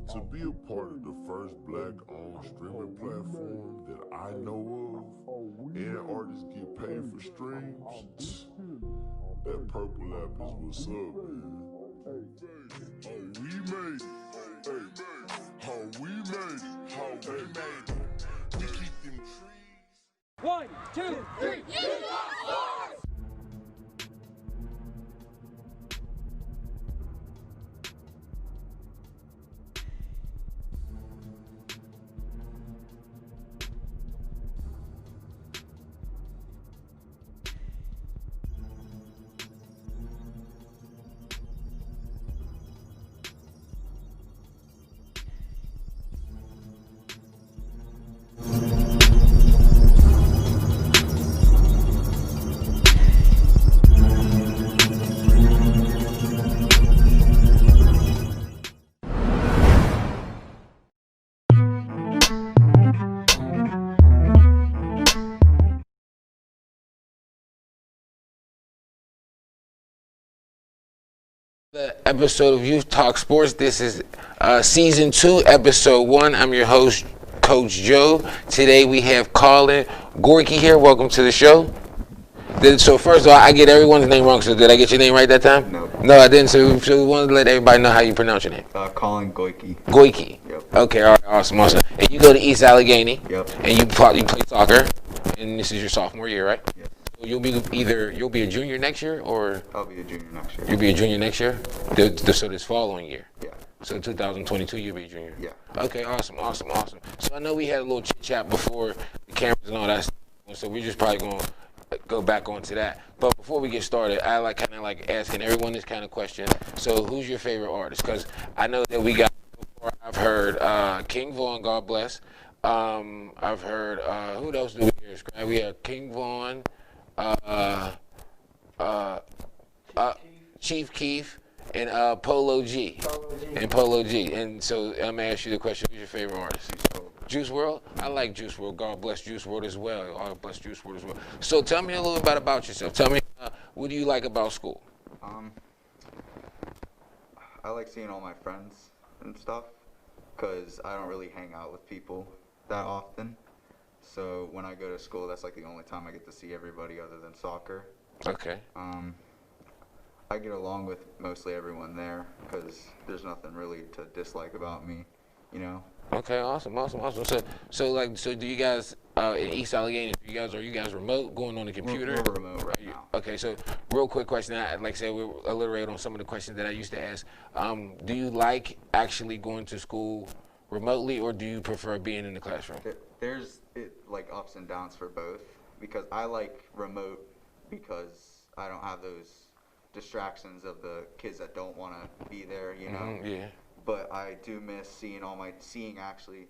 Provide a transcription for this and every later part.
To be a part of the first black-owned streaming platform that I know of, and artists get paid for streams, that purple app is what's up, man. Oh, we made it. Hey, how we made it. How we made it. We keep them trees. 1, 2, 3. The episode of Youth Talk Sports. This is season 2, episode 1. I'm your host, Coach Joe. Today we have Collin, Goyke here. Welcome to the show. So first of all, I get everyone's name wrong. So did I get your name right that time? No. No, I didn't. So we wanted to let everybody know how you pronounce your name. Collin Goyke. Goyke. Yep. Okay. All right. Awesome. And you go to East Allegheny. Yep. And you play soccer. And this is your sophomore year, right? Yep. You'll be a junior next year, or I'll be a junior next year. you'll be a junior next year. So this following year. Yeah. So 2022, you'll be a junior. Yeah. Okay. Awesome. So I know we had a little chit chat before the cameras and all that stuff. So we're just probably gonna go back onto that. But before we get started, I kind of like asking everyone this kind of question. So who's your favorite artist? Because I know that we got. I've heard King Von, God bless. I've heard who else do we hear? We have King Von. Chief Keef and Polo G. And so I'm gonna ask you the question: who's your favorite artist? Juice WRLD. I like Juice WRLD. God bless Juice WRLD as well. God bless Juice WRLD as well. So tell me a little bit about yourself. Tell me what do you like about school? I like seeing all my friends and stuff, because I don't really hang out with people that often. So when I go to school, that's like the only time I get to see everybody other than soccer. Okay. I get along with mostly everyone there because there's nothing really to dislike about me, you know. Okay. Awesome. So do you guys in East Allegheny? Are you guys remote, going on the computer? We're remote right now. Okay. So real quick question. Like I said, we'll alliterate on some of the questions that I used to ask. Do you like actually going to school remotely, or do you prefer being in the classroom? There's like ups and downs for both, because I like remote because I don't have those distractions of the kids that don't want to be there, you know. Mm-hmm, yeah. But I do miss seeing actually,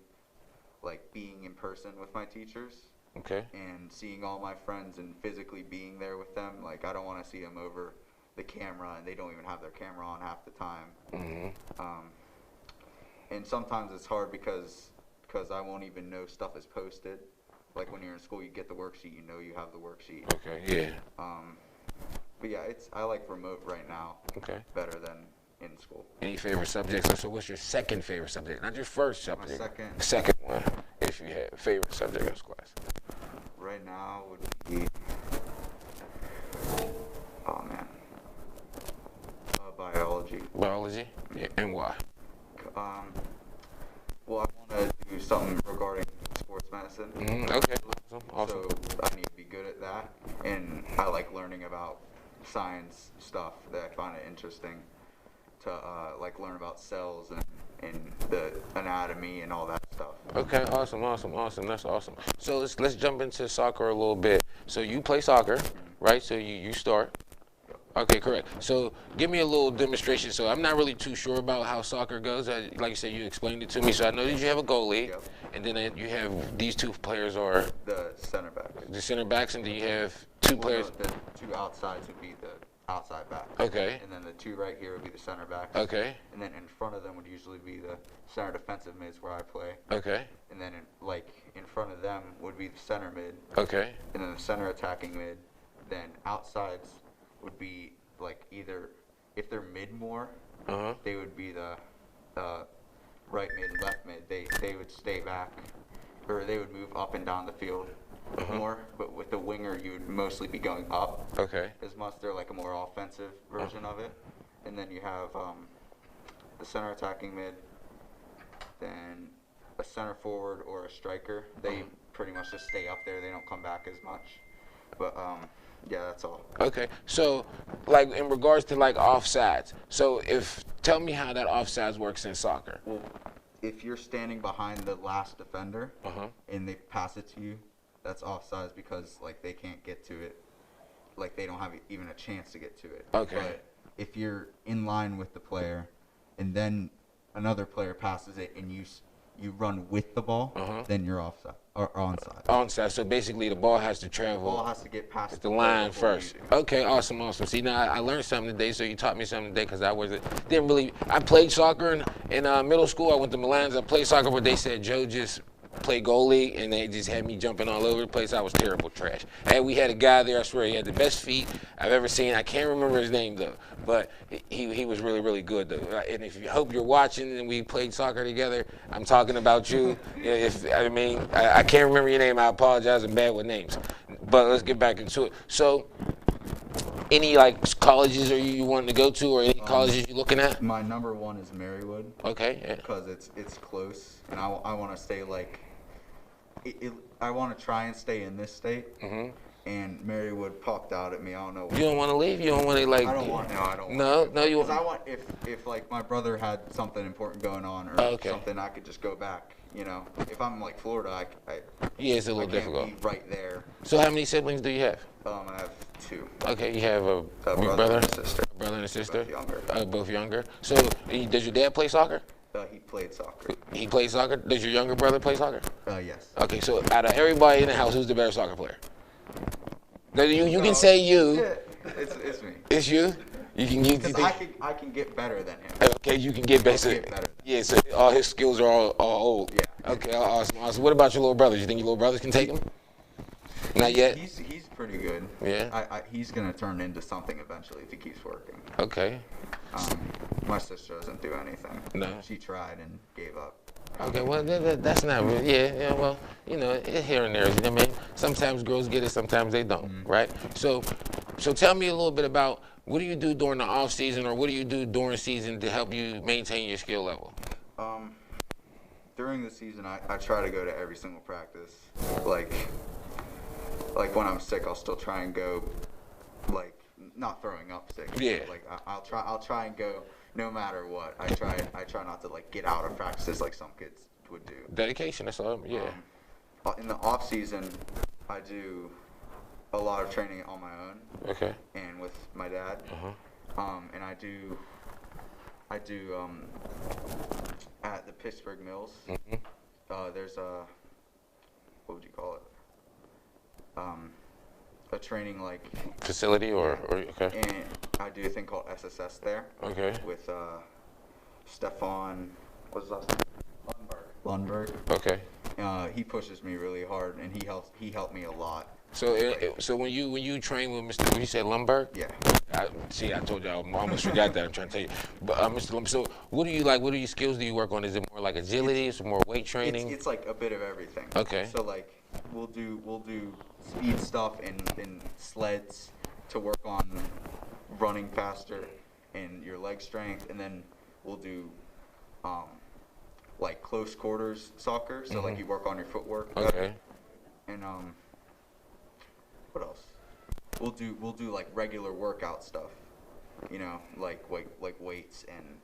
like, being in person with my teachers. Okay. And seeing all my friends and physically being there with them. Like, I don't want to see them over the camera, and they don't even have their camera on half the time. Mm-hmm. And sometimes it's hard because I won't even know stuff is posted. Like when you're in school, you get the worksheet, you know you have the worksheet. Okay, yeah. But yeah, I like remote right now. Okay. Better than in school. Any favorite subjects? So what's your second favorite subject? Not your first subject. My second. Second one, if you had favorite subject in this class. Right now would be, oh man, biology. Biology? Yeah. And why? Well, I want to do something regarding sports medicine. Okay. Awesome. So I need to be good at that, and I like learning about science stuff that I find it interesting to like learn about cells and the anatomy and all that stuff. Okay, awesome. That's awesome. So let's jump into soccer a little bit. So you play soccer, right? So you start. Okay, correct. So give me a little demonstration. So I'm not really too sure about how soccer goes. Like you said, you explained it to me. So I know that you have a goalie, Yep. and then you have these two players are The center backs. the center backs, and then you have two players. The two outsides would be the outside backs. Okay. And then the two right here would be the center backs. Okay. And then in front of them would usually be the center defensive mids where I play. Okay. And then in front of them would be the center mid. Okay. And then the center attacking mid. Then outsides would be like either if they're mid more, Uh huh. they would be the right mid and left mid, they would stay back, or they would move up and down the field more. But with the winger, you would mostly be going up. Okay. As much they're like a more offensive version of it. And then you have the center attacking mid, then a center forward or a striker. They pretty much just stay up there. They don't come back as much. But yeah, that's all. Okay, so like in regards to like offsides, so tell me how that offsides works in soccer. Well, if you're standing behind the last defender and they pass it to you, that's offsides because like they can't get to it, like they don't have even a chance to get to it. Okay. But if you're in line with the player, and then another player passes it and you run with the ball, then you're offside or onside. Onside. So basically, the ball has to travel. The ball has to get past the line first. Okay, awesome. See, now I learned something today. So you taught me something today because didn't really. I played soccer in middle school. I went to Milan's. I played soccer, but they said Joe just play goalie, and they just had me jumping all over the place. I was terrible trash. And we had a guy there, I swear, he had the best feet I've ever seen. I can't remember his name, though, but he was really, really good, though. And if you hope you're watching and we played soccer together, I'm talking about you. I can't remember your name. I apologize. I'm bad with names. But let's get back into it. So, any like colleges are you wanting to go to, or any colleges you're looking at? My number one is Marywood. Okay. Yeah. Because it's close, and I want to stay like. I want to try and stay in this state, and Marywood popped out at me. I don't know. You don't want to leave? You don't want to like? I don't want. No, I don't. No, you. Because I want if like my brother had something important going on or something, I could just go back. You know, if I'm like Florida, it's a little difficult. Be right there. So how many siblings do you have? I have 2. Okay, you have a brother and a sister. A brother and a sister. Both younger. Both younger. So does your dad play soccer? He played soccer. He plays soccer? Does your younger brother play soccer? Yes. Okay, so out of everybody in the house, who's the better soccer player? You can say you. Yeah, it's me. It's you? You think I can get better than him. Okay, you can get better. Yeah, so all his skills are all old. Yeah. Okay, awesome. What about your little brothers? You think your little brothers can take him? Not yet? He's pretty good. Yeah? He's going to turn into something eventually if he keeps working. Okay. My sister doesn't do anything. No. She tried and gave up. Okay, well, that's not really, yeah, well, you know, here and there, you know what I mean? Sometimes girls get it, sometimes they don't, right? So tell me a little bit about what do you do during the off season, or what do you do during season to help you maintain your skill level? During the season, I try to go to every single practice. Like when I'm sick, I'll still try and go, like, not throwing up sick. Yeah. Like I'll try and go no matter what. I try not to like get out of practices like some kids would do. Dedication, that's all. Yeah. In the off season, I do a lot of training on my own. Okay. And with my dad. And I do at the Pittsburgh Mills. There's what would you call it? A training like facility or okay. And I do a thing called SSS there. Okay. With Stefan, what's his last name? Lundberg. Okay. He pushes me really hard, and he helped me a lot. So when you train with Mr. When you said Lundberg? Yeah. I told you I almost forgot that. I'm trying to tell you. But Mr. Lundberg, so what do you like? What are your skills do you work on? Is it more like agility? Is it more weight training? It's like a bit of everything. Okay. So like we'll do speed stuff and sleds to work on running faster and your leg strength, and then we'll do like close quarters soccer. So like you work on your footwork. Okay. And what else? We'll do like regular workout stuff, you know, like weights and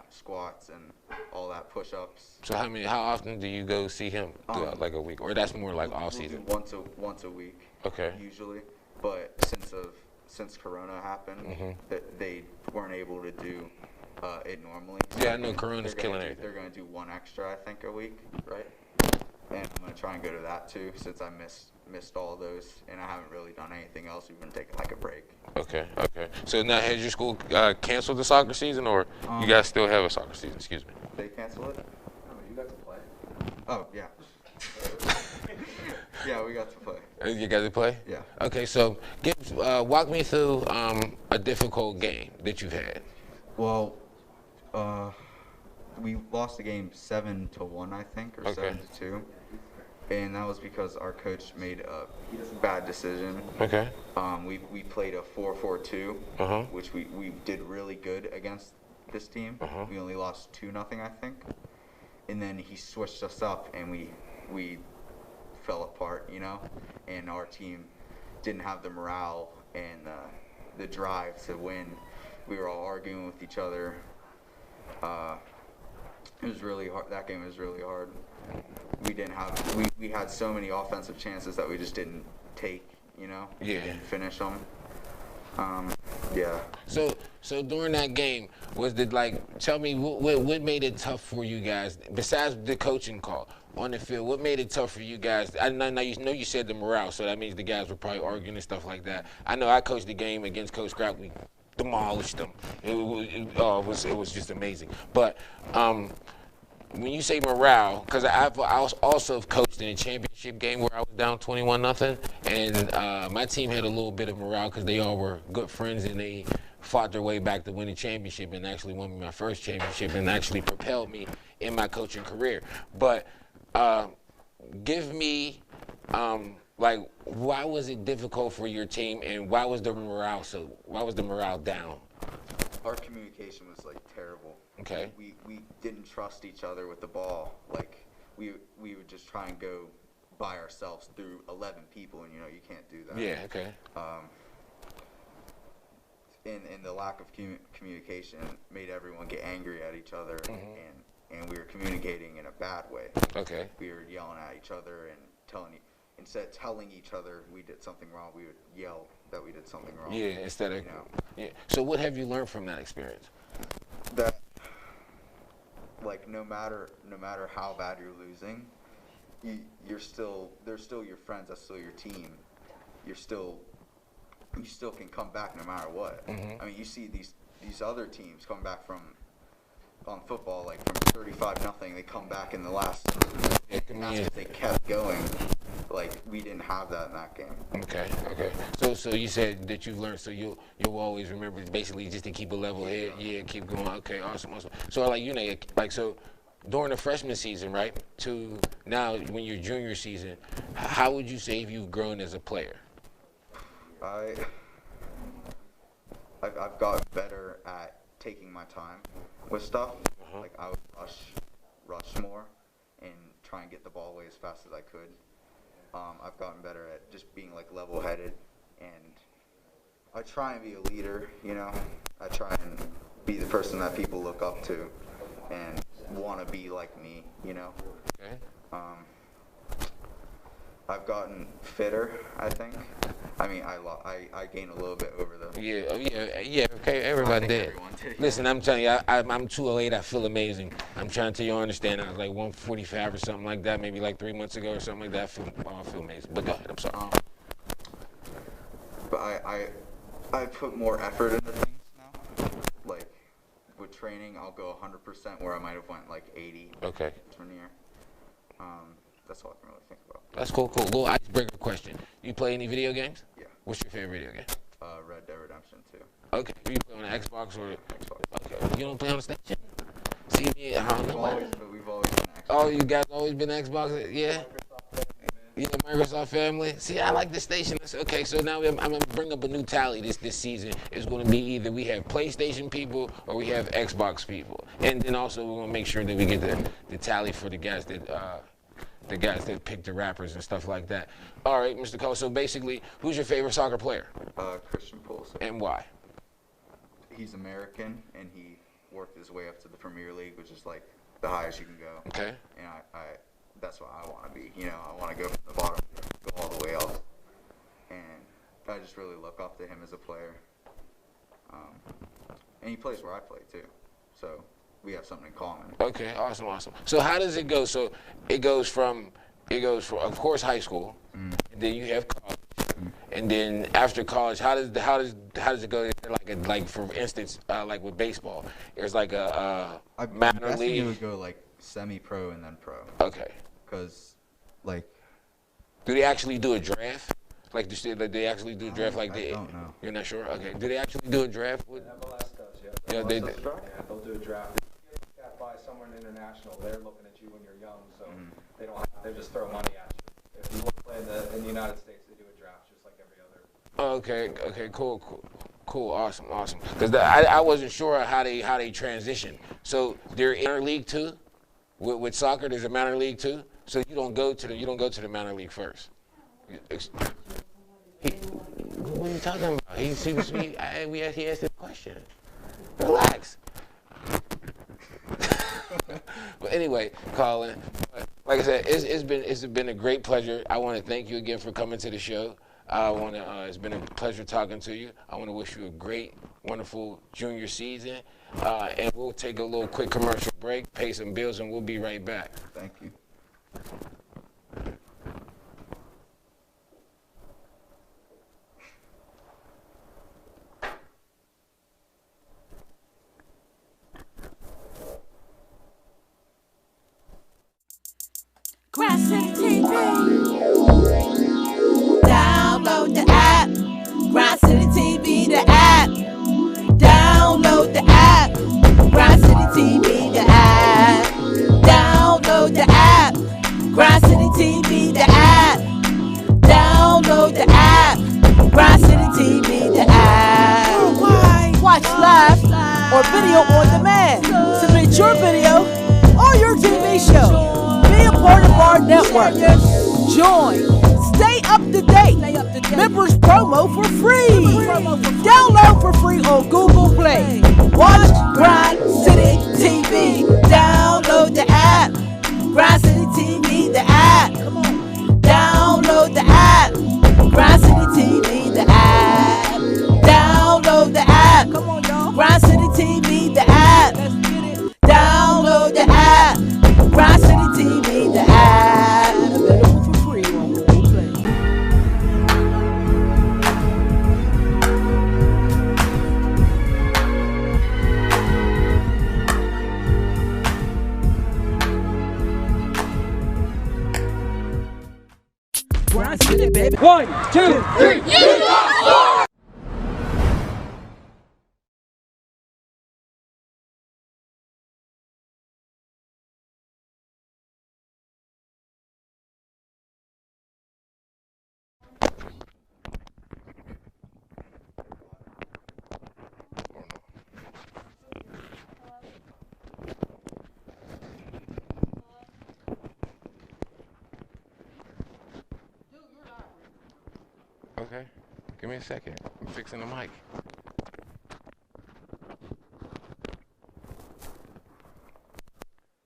squats and all that, push-ups. So how often do you go see him throughout like a week, or that's more like off season? We'll do once a week. Okay. Usually, but since Corona happened, that they weren't able to do it normally. So yeah, I know Corona's killing everything. They're gonna do one extra, I think, a week, right? And I'm gonna try and go to that too, since I missed all of those, and I haven't really done anything else. We've been taking like a break. Okay. So now has your school canceled the soccer season, or you guys still have a soccer season? Excuse me. They cancel it? No, you got to play. Oh yeah. Yeah, we got to play. You guys play? Yeah. Okay, so walk me through a difficult game that you've had. Well, we lost the game 7-1, I think, or Okay. 7-2, and that was because our coach made a bad decision. Okay. We played a 4-4-2, Uh-huh. which we did really good against this team. Uh-huh. We only lost 2-0, I think, and then he switched us up, and we fell apart, you know, and our team didn't have the morale and the drive to win. We were all arguing with each other. It was really hard. That game was really hard. We had so many offensive chances that we just didn't take, you know. Yeah. And finish them. Yeah. So during that game, was it like? Tell me what made it tough for you guys besides the coaching call on the field? What made it tough for you guys? I know you said the morale, so that means the guys were probably arguing and stuff like that. I know I coached the game against Coach Scrap. We demolished them. It was just amazing. But when you say morale, because I was also coached in a championship game where I was down 21-0, and my team had a little bit of morale because they all were good friends and they fought their way back to win the championship and actually won me my first championship and actually propelled me in my coaching career. But give me like, why was it difficult for your team and why was the morale down? Our communication was like terrible. Okay. We didn't trust each other with the ball. Like we would just try and go by ourselves through 11 people, and you know you can't do that. Yeah. Okay. And the lack of communication made everyone get angry at each other, and we were communicating in a bad way. Okay. We were yelling at each other and instead of telling each other we did something wrong, we would yell that we did something wrong. Yeah. Instead of. You know? Yeah. So what have you learned from that experience? That, like, no matter how bad you're losing, they're still your friends. That's still your team. You still can come back no matter what. I mean, you see these other teams come back on football, like from 35-0, they come back in the last. And that's what they kept going. Like, we didn't have that in that game. Okay. So you said that you've learned, so you'll always remember basically just to keep a level head. Yeah, keep going. Okay, awesome. So like, you know, like, so during the freshman season, right, to now when you're junior season, how would you say you've grown as a player? I've gotten better at taking my time with stuff. Like, I would rush more and try and get the ball away as fast as I could. I've gotten better at just being like level-headed, and I try and be a leader, you know. I try and be the person that people look up to and want to be like me, you know. Okay. I've gotten fitter, I think. I mean, I gained a little bit over the. Yeah. Okay, everybody did. Everyone did. Listen, I'm telling you, I'm 208. I feel amazing. I'm trying to tell you, I understand. I was like 145 or something like that, maybe like 3 months ago or something like that. I feel amazing. But go ahead. I'm sorry. But I put more effort into things now. Like, with training, I'll go 100% where I might have went like 80. Okay. Turn year. That's all I can really think about. That's cool. Little icebreaker question. You play any video games? Yeah. What's your favorite video game? Red Dead Redemption 2. Okay. You play on the Xbox or? Xbox. Okay. You don't play on the station? See me? I don't know. We've always been Xbox. Oh, you guys always been Xbox? Yeah. Yeah, Microsoft family. See, I like the station. Okay, so now I'm gonna bring up a new tally this season. It's gonna be either we have PlayStation people or we have Xbox people, and then also we're gonna make sure that we get the tally for the guys that pick the rappers and stuff like that. All right, Mr. Cole. So basically, who's your favorite soccer player? Christian Pulisic. And why? He's American, and he worked his way up to the Premier League, which is like the highest you can go. Okay. And I that's what I want to be. You know, I want to go from the bottom, go all the way up. And I just really look up to him as a player. And he plays where I play too, so we have something in common. Okay, awesome. So how does it go? So it goes from of course high school, and then you have college, and then after college, how does it go? Like for instance, like with baseball, there's like a minor league. It would go like semi-pro and then pro. Okay. Because, like, do they actually do a draft? Like, do they actually do a draft? Like I don't know. You're not sure? Okay. Do they actually do a draft? MLS does, yeah. Yeah, they do. Yeah, they'll do a draft. By somewhere going international, they're looking at you when you're young, so they don't. They just throw money at you. If you want to play in the United States, they do a draft just like every other. Okay, cool, awesome. Because I wasn't sure how they transition. So they're interleague too, with soccer. There's a minor league too. So you don't go to the minor league first. What are you talking about? He asked the question. Relax. But anyway, Collin, like I said, it's been a great pleasure. I want to thank you again for coming to the show. It's been a pleasure talking to you. I want to wish you a great, wonderful junior season. And we'll take a little quick commercial break, pay some bills, and we'll be right back. Thank you. Grass City TV. Download the app. Grass City TV, the app. Download the app. Grass City TV, the app. Download the app. Grass City TV, the app. Download the app. Grass City TV, the app. Watch live or video on demand. Submit your video or your TV show. Be a part of our network. Join. Stay up to date. Members promo for free. Download for free on Google Play. Watch Grind City TV. Download the app. Grind City TV, the app. Download the app. Grind City TV, the app. Download the app. Grind City TV, the app. Download the app. Grind City TV, the app. Available for free on Google Play. Grind City, baby. 1, 2, 3. Okay, give me a second. I'm fixing the mic.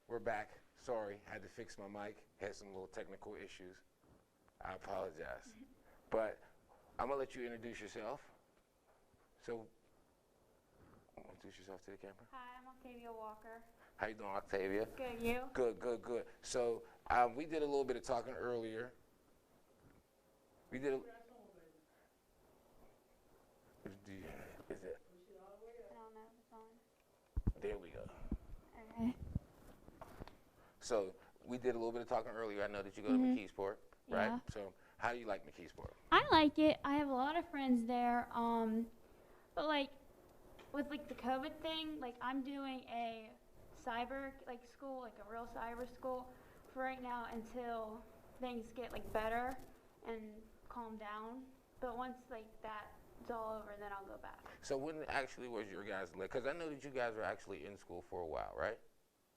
We're back. Sorry, I had to fix my mic. Had some little technical issues. I apologize. But I'm gonna let you introduce yourself. So, introduce yourself to the camera. Hi, I'm Octavia Walker. How you doing, Octavia? Good, you? Good. So, we did a little bit of talking earlier. We did a... Is it? I don't know the song. There we go. Okay. So, we did a little bit of talking earlier. I know that you go to Mckeesport, right? Yeah. So, how do you like Mckeesport? I like it. I have a lot of friends there. But like with like the COVID thing, like I'm doing a cyber like school, like a real cyber school for right now until things get like better and calm down. But once like that's all over, then I'll go back. So when actually was your guys' because I know that you guys were actually in school for a while, right?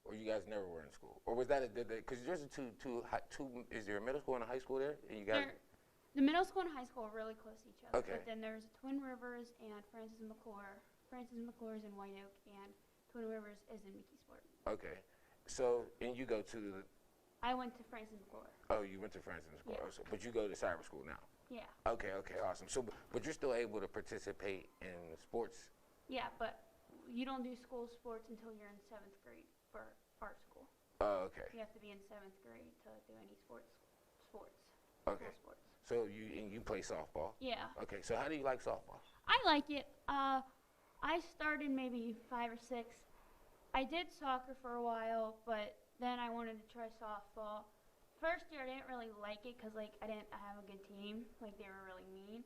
Or you guys never were in school? Or was that because there's a two, is there a middle school and a high school there? And you guys... The middle school and high school are really close to each other. Okay. But then there's Twin Rivers and Francis McClure. Francis McClure is in White Oak and Twin Rivers is in Mckeesport. Okay. So, and you go to the... I went to Francis McClure. Oh, you went to Francis McClure. Yeah. Also, but you go to cyber school now? Yeah. Okay, awesome. So, but you're still able to participate in sports? Yeah, but you don't do school sports until you're in 7th grade for art school. Oh, okay. You have to be in 7th grade to do any sports. Okay. School sports. So you play softball? Yeah. Okay, so how do you like softball? I like it. I started maybe 5 or 6. I did soccer for a while, but then I wanted to try softball. First year I didn't really like it because like I didn't have a good team. Like they were really mean.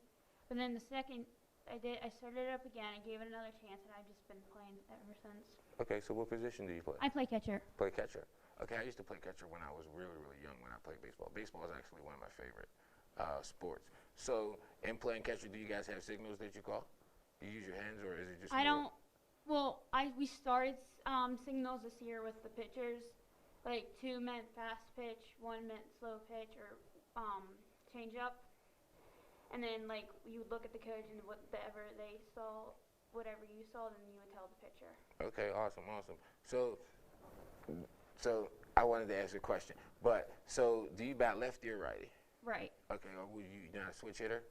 But then the second I did. I started it up again. I gave it another chance, and I've just been playing ever since. Okay, so what position do you play? I play catcher. Play catcher. Okay, I used to play catcher when I was really, really young when I played baseball. Baseball is actually one of my favorite sports. So, in playing catcher, do you guys have signals that you call? Do you use your hands, or is it just I more- don't. Well, we started signals this year with the pitchers. Like 2 meant fast pitch, 1 meant slow pitch or change up. And then like you would look at the coach and whatever they saw, whatever you saw, then you would tell the pitcher. Okay, awesome. So I wanted to ask a question. But so do you bat lefty or righty? Right. Okay, or would you not a switch hitter?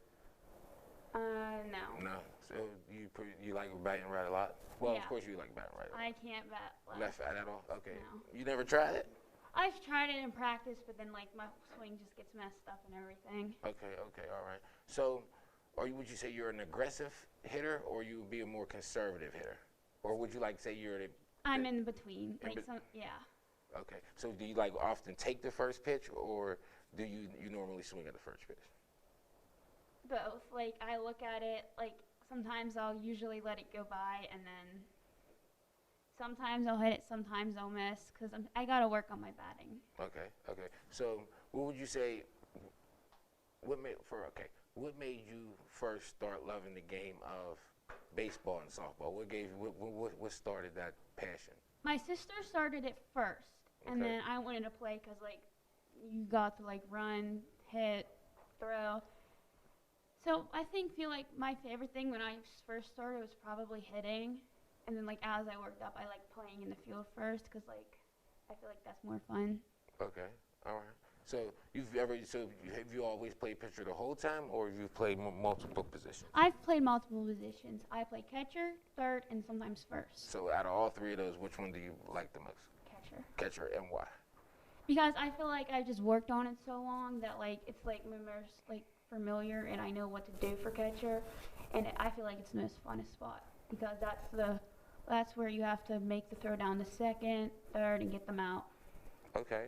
No. No. So you like batting right a lot? Well, Yeah. of course you like batting right a lot. I can't bat left. Left at all? Okay. No. You never tried it? I've tried it in practice, but then like my swing just gets messed up and everything. Okay, all right. So, would you say you're an aggressive hitter, or you would be a more conservative hitter, or would you like say you're I'm in between. In Like bet- some, yeah. okay? So, do you like often take the first pitch, or do you normally swing at the first pitch? Both. Like I look at it. Like sometimes I'll usually let it go by, and then sometimes I'll hit it. Sometimes I'll miss because I gotta work on my batting. Okay. So, what would you say? What made you first start loving the game of baseball and softball? What started that passion? My sister started it first, and Okay. then I wanted to play because like you got to like run, hit, throw. So I feel like my favorite thing when I first started was probably hitting, and then like as I worked up, I like playing in the field first because like I feel like that's more fun. Okay, all right. So have you always played pitcher the whole time, or have you played multiple positions? I've played multiple positions. I play catcher, third, and sometimes first. So out of all three of those, which one do you like the most? Catcher. Catcher, and why? Because I feel like I've just worked on it so long that like it's like familiar, and I know what to do for catcher, and I feel like it's the most funnest spot because that's where you have to make the throw down to second, third, and get them out. Okay.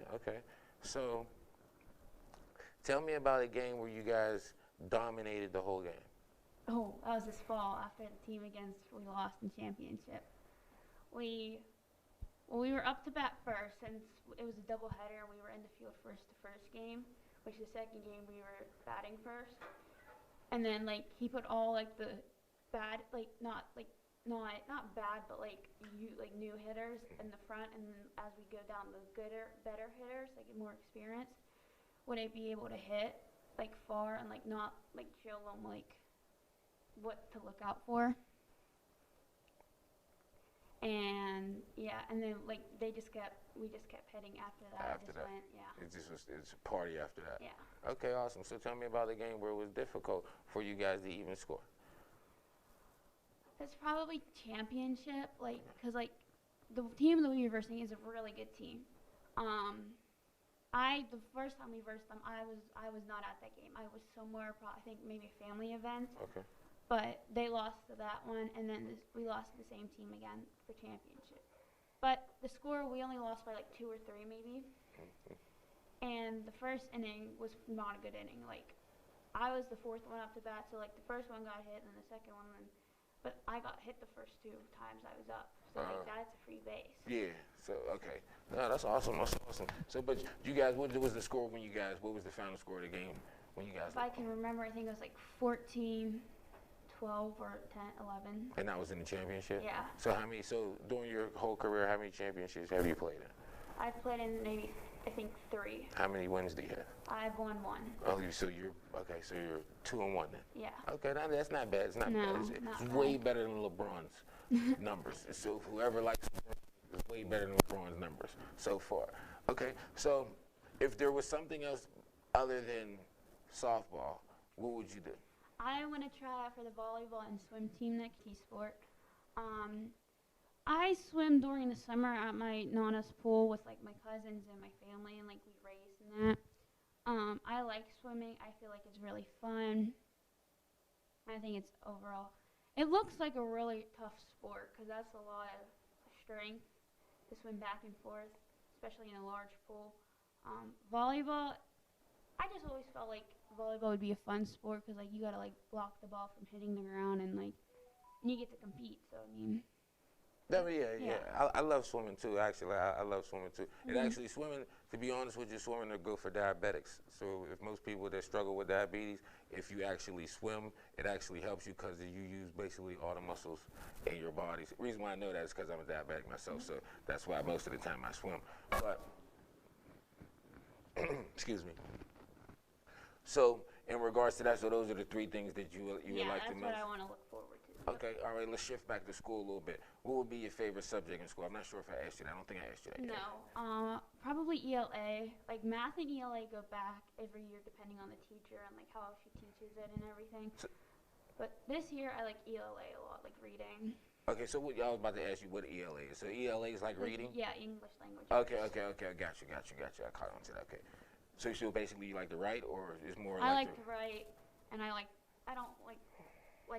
So tell me about a game where you guys dominated the whole game. Oh, that was this fall after the team we lost in championship. We were up to bat first since it was a doubleheader and we were in the field first the first game, which the second game we were batting first. And then like he put all like the bad not bad but like new hitters in the front, and then as we go down the better hitters, like more experience, would I be able to hit like far and like not like show them like what to look out for. And yeah, and then like we just kept hitting after that. It's a party after that. Yeah. Okay, awesome. So tell me about a game where it was difficult for you guys to even score. It's probably championship, like, because like the team that we were versing is a really good team. The first time we versed them, I was not at that game. I was somewhere, I think maybe a family event. Okay. But they lost to that one, and then we lost to the same team again for championship. But the score, we only lost by like 2 or 3 maybe. And the first inning was not a good inning. Like, I was the 4th one up to bat, so like the first one got hit, and the second one, but I got hit the first 2 times I was up. So like that's a free base. Yeah. So okay. No, that's awesome. So, but you guys, what was the score when you guys? What was the final score of the game when you guys? If I can remember, I think it was like 14, 12, or 10, 11. And that was in the championship? Yeah. So during your whole career, how many championships have you played in? I've played in maybe, I think 3. How many wins do you have? I've won 1. Oh, so you're 2-1 then. Yeah. Okay, that's not bad. It's not No, bad. not It's bad. way better than LeBron's numbers. So whoever likes LeBron, it's way better than LeBron's numbers so far. Okay, so if there was something else other than softball, what would you do? I want to try out for the volleyball and swim team at Mckeesport. I swim during the summer at my Nana's pool with like my cousins and my family, and like we race and that. I like swimming. I feel like it's really fun. I think it's overall. It looks like a really tough sport because that's a lot of strength to swim back and forth, especially in a large pool. Volleyball, I just always felt like volleyball would be a fun sport because like you gotta like block the ball from hitting the ground and you get to compete. So I mean. I love swimming too. Actually, I love swimming too. And actually, swimming, to be honest with you, swimming are good for diabetics. So if most people that struggle with diabetes, if you actually swim, it actually helps you because you use basically all the muscles in your body. The reason why I know that is because I'm a diabetic myself. So that's why most of the time I swim. But excuse me. So in regards to that, so those are the 3 things that you would like the most. Yeah, that's what I want to look forward to. Okay, all right, let's shift back to school a little bit. What would be your favorite subject in school? I'm not sure if I asked you that. I don't think I asked you that yet. No, probably ELA. Like math and ELA go back every year depending on the teacher and like how she teaches it and everything. But this year I like ELA a lot, like reading. Okay, so I was about to ask you what ELA is. So ELA is like reading? Yeah, English language. Okay, got you. I caught on to that, okay. So basically you like to write or is more I like to write and I don't like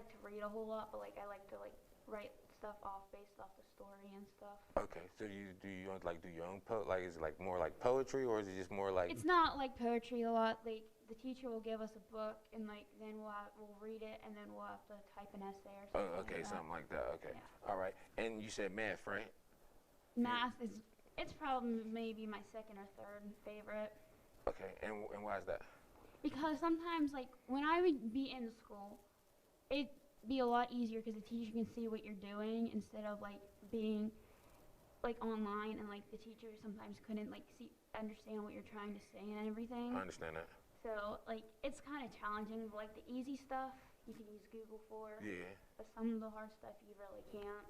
to read a whole lot, but like I like to like write stuff based off the story and stuff. Okay, so do you like do your own is it like more like poetry or is it just more like? It's not like poetry a lot. Like the teacher will give us a book and like then we'll read it and then we'll have to type an essay or something. Oh, okay, like something like that. Okay, yeah. All right. And you said math, right? Math it's probably maybe my second or third favorite. Okay, and why is that? Because sometimes like when I would be in school, it'd be a lot easier because the teacher can see what you're doing instead of like being like online and like the teacher sometimes couldn't like understand what you're trying to say and everything. I understand that. So like it's kind of challenging, but like the easy stuff you can use Google for. Yeah. But some of the hard stuff you really can't.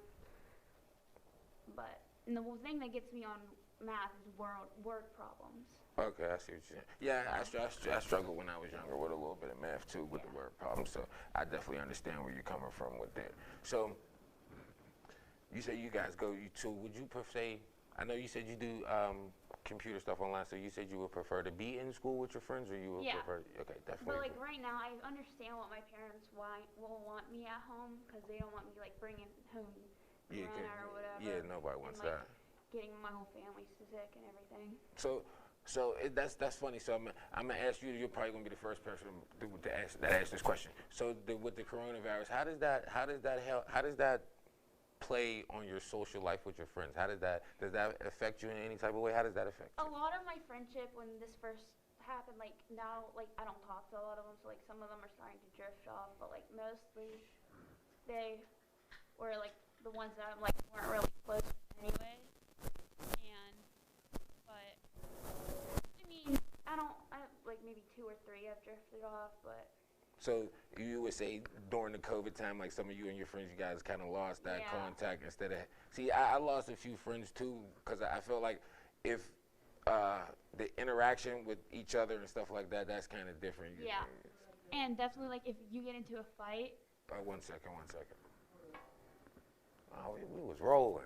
But and the thing that gets me on math is word problems. Okay, I see what you're saying. Yeah, I struggled when I was younger with a little bit of math too, with the word problems. So I definitely understand where you're coming from with that. So you say you guys go would you prefer? I know you said you do computer stuff online. So you said you would prefer to be in school with your friends, or you would prefer? Okay, definitely. But like right now, I understand what my parents will want me at home because they don't want me like bringing home corona or whatever. Yeah, nobody wants and, like, that. Getting my whole family sick and everything. That's funny. So I'm gonna ask you. You're probably gonna be the first person to ask this question. So with the coronavirus, how does that help? How does that play on your social life with your friends? Does that affect you in any type of way? How does that affect you? A lot of my friendship when this first happened, like now, like I don't talk to a lot of them, so like some of them are starting to drift off, but like mostly they were like the ones that like weren't really close with anyway. Like maybe 2 or 3 have drifted off, but. So you would say during the COVID time, like some of you and your friends, you guys kind of lost that contact instead of. See, I lost a few friends too because I feel like if the interaction with each other and stuff like that, that's kind of different. Yeah, and definitely like if you get into a fight. One second. Oh, we was rolling.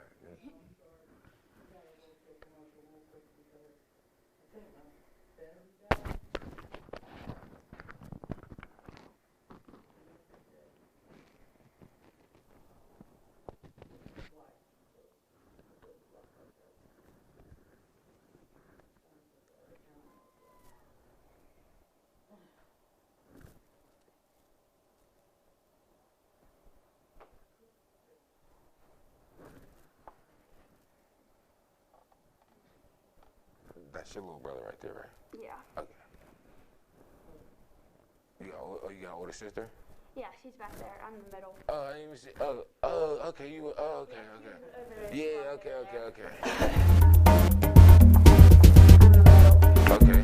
That's your little brother right there, right? Yeah. Okay. You got an older sister? Yeah, she's back there. I'm in the middle. Oh, I didn't even see. Okay. Yeah, okay. Okay.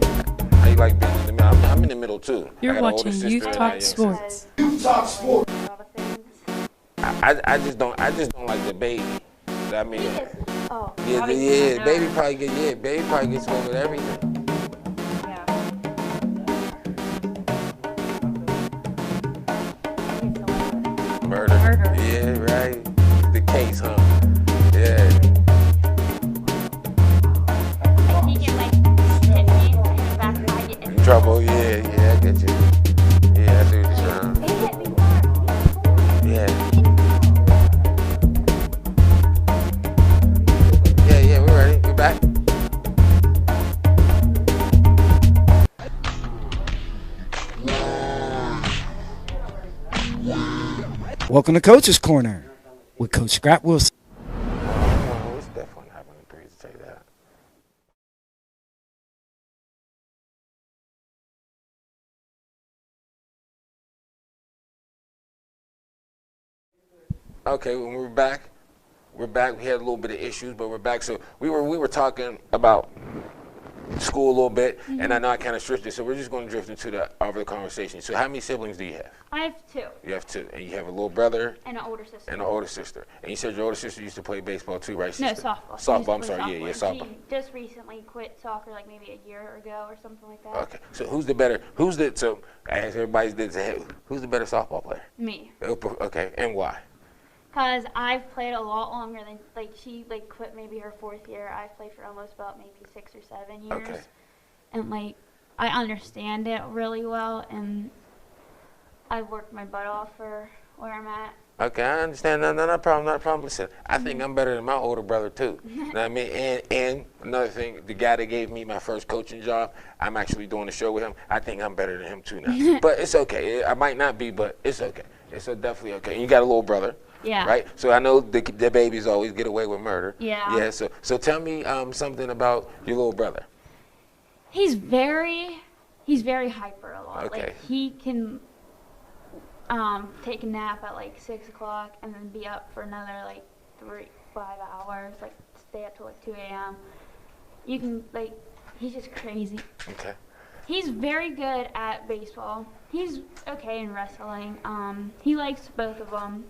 How you like being in the middle? I'm in the middle too. You're watching Youth Talk Sports. I just don't like the baby. I mean, baby probably gets away with everything. Yeah. Murder. Yeah, right. The case, huh? Yeah. He can like hit me in the back and I get in Trouble. Yeah, I get you. Yeah, I do the sound. He hit me hard. Yeah. We're ready. We're back. Welcome to Coach's Corner with Coach Scrap Wilson. It's definitely not going to agree to say that. Okay, when we're back. We're back. We had a little bit of issues, but we're back. So we were talking about school a little bit, and I know I kind of switched it. So we're just going to drift into the other conversation. So how many siblings do you have? I have 2. You have 2, and you have a little brother And an older sister. and an older sister. And you said your older sister used to play baseball too, right? No, Sister? softball. Softball. I'm sorry. Yeah, And softball. She just recently quit soccer, like maybe a year ago or something like that. Okay. So who's the as everybody's did say, who's the better softball player? Me. Okay, and why? Because I've played a lot longer than, like, she, like, quit maybe her 4th year. I've played for almost about maybe 6 or 7 years. Okay. And, like, I understand it really well, and I've worked my butt off for where I'm at. Okay, I understand. No problem. Listen, I think I'm better than my older brother too. You know what I mean? And another thing, the guy that gave me my first coaching job, I'm actually doing a show with him. I think I'm better than him too now. But it's okay. I might not be, but it's okay. It's definitely okay. And you got a little brother. Yeah. Right? So I know the babies always get away with murder. Yeah. Yeah, so tell me something about your little brother. He's very hyper a lot. Okay. Like, he can take a nap at like 6 o'clock and then be up for another like 5 hours, like stay up till like 2 a.m. You can, like, he's just crazy. Okay. He's very good at baseball. He's okay in wrestling. He likes both of them.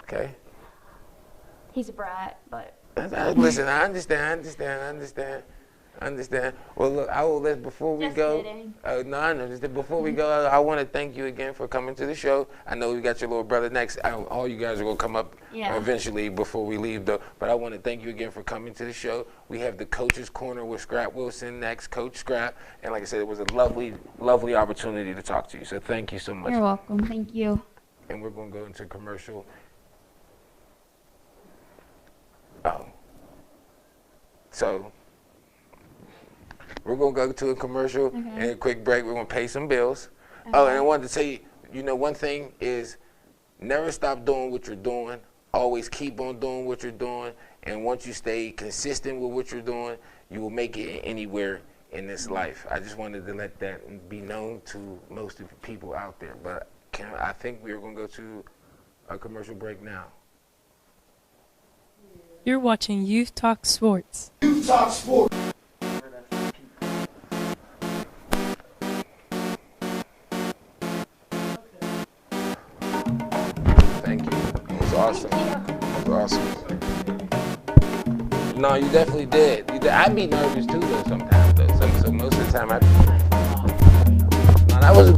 Okay. He's a brat, but. Listen, I understand. Well, look, I will let before we Just go. kidding. No, I know. Just before we go, I want to thank you again for coming to the show. I know we got your little brother next. All you guys are gonna come up eventually before we leave, though. But I want to thank you again for coming to the show. We have the Coach's Corner with Scrap Wilson next, Coach Scrap, and like I said, it was a lovely, lovely opportunity to talk to you. So thank you so much. You're welcome. Thank you. And we're gonna go into commercial. Oh. So. We're going to go to a commercial and a quick break. We're going to pay some bills. Okay. Oh, and I wanted to tell you, one thing is never stop doing what you're doing. Always keep on doing what you're doing. And once you stay consistent with what you're doing, you will make it anywhere in this life. I just wanted to let that be known to most of the people out there. But I think we're going to go to a commercial break now. You're watching Youth Talk Sports. Youth Talk Sports. Awesome. That was awesome. No, you definitely did. I'd be nervous too, though, sometimes, though. So most of the time, No, that was.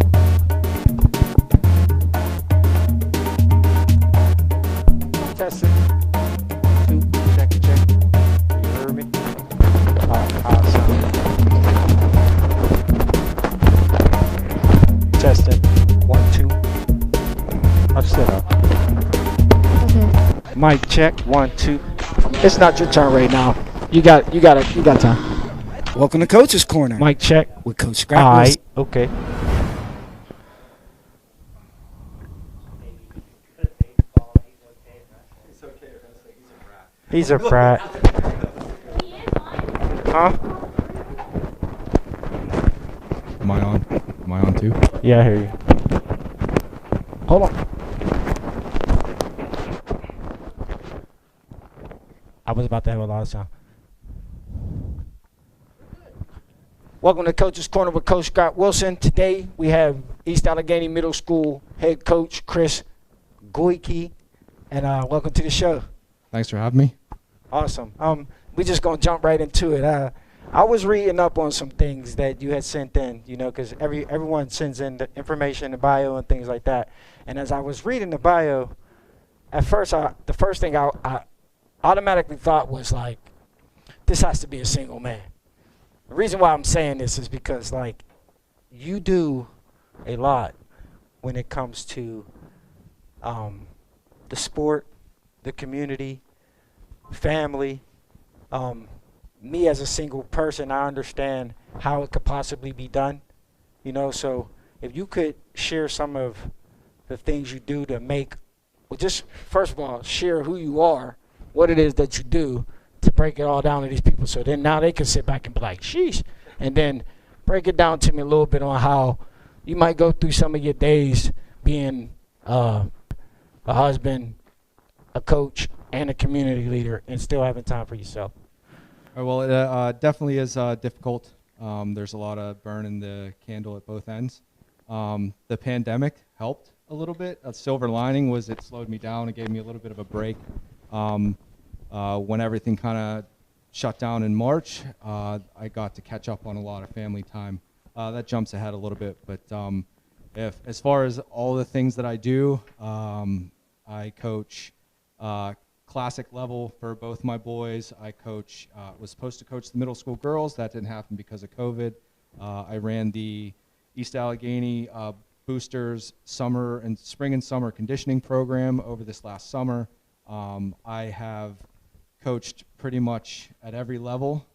Testing. 2, check. You heard me? Awesome. Testing. 1, 2. I'll set up. Mic check, 1, 2. It's not your turn right now. You got time. Welcome to Coach's Corner. Mic check with Coach Scrap. All right, okay. He's a brat. Huh? Am I on? Am I on too? Yeah, I hear you. Hold on. I was about to have a lot of sound. Welcome to Coach's Corner with Coach Scott Wilson. Today we have East Allegheny Middle School head coach Chris Goyke, and welcome to the show. Thanks for having me. Awesome. We're just gonna jump right into it. I was reading up on some things that you had sent in, because everyone sends in the information, the bio, and things like that. And as I was reading the bio, at first, the first thing I automatically thought was like, this has to be a single man. The reason why I'm saying this is because, like, you do a lot when it comes to the sport, the community, family. Me as a single person, I understand how it could possibly be done, so if you could share some of the things you do to make well, just first of all, share who you are, what it is that you do, to break it all down to these people. So then now they can sit back and be like, sheesh. And then break it down to me a little bit on how you might go through some of your days being a husband, a coach, and a community leader, and still having time for yourself. Well, it definitely is difficult. There's a lot of burning the candle at both ends. The pandemic helped a little bit. A silver lining was it slowed me down and gave me a little bit of a break. When everything kind of shut down in March, I got to catch up on a lot of family time. That jumps ahead a little bit, but as far as all the things that I do, I coach classic level for both my boys. I was supposed to coach the middle school girls. That didn't happen because of COVID. I ran the East Allegheny Boosters spring and summer conditioning program over this last summer. I have coached pretty much at every level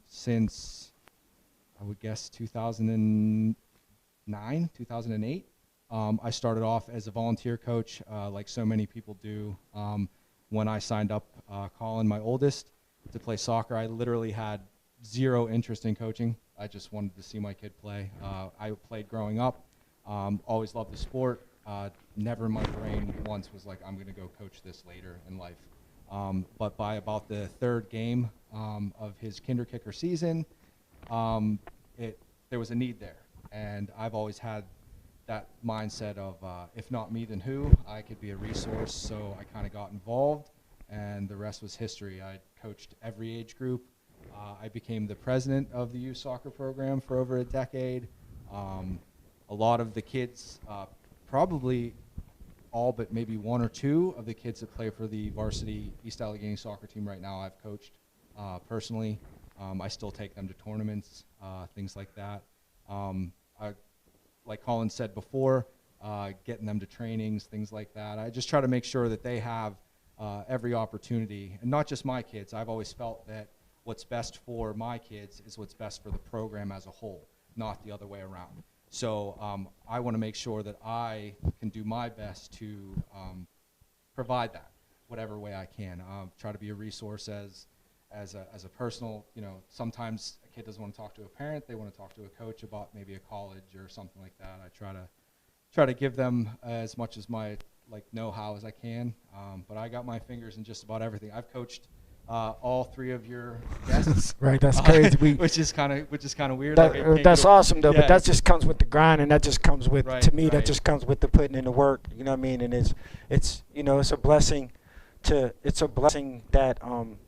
since, I would guess, 2009, 2008. I started off as a volunteer coach, like so many people do. When I signed up Collin, my oldest, to play soccer, I literally had zero interest in coaching. I just wanted to see my kid play. I played growing up, always loved the sport. Never in my brain once was like, I'm going to go coach this later in life. But by about the third game of his kinder kicker season, there was a need there. And I've always had that mindset of, if not me, then who? I could be a resource. So I kind of got involved, and the rest was history. I coached every age group. I became the president of the youth soccer program for over a decade. A lot of the kids, probably all but maybe one or two of the kids that play for the varsity East Allegheny soccer team right now, I've coached personally. I still take them to tournaments, things like that. Like Collin said before, getting them to trainings, things like that. I just try to make sure that they have every opportunity, and not just my kids. I've always felt that what's best for my kids is what's best for the program as a whole, not the other way around. So I want to make sure that I can do my best to provide that, whatever way I can. Try to be a resource as a personal, sometimes a kid doesn't want to talk to a parent, they want to talk to a coach about maybe a college or something like that. I try to give them as much as my know-how as I can, but I got my fingers in just about everything. I've coached all three of your guests. Right, that's crazy. Which is kind of weird. That's awesome though, but that just comes with the grind, and that just comes with, to me, right. That just comes with the putting in the work. You know what I mean? And it's it's a blessing that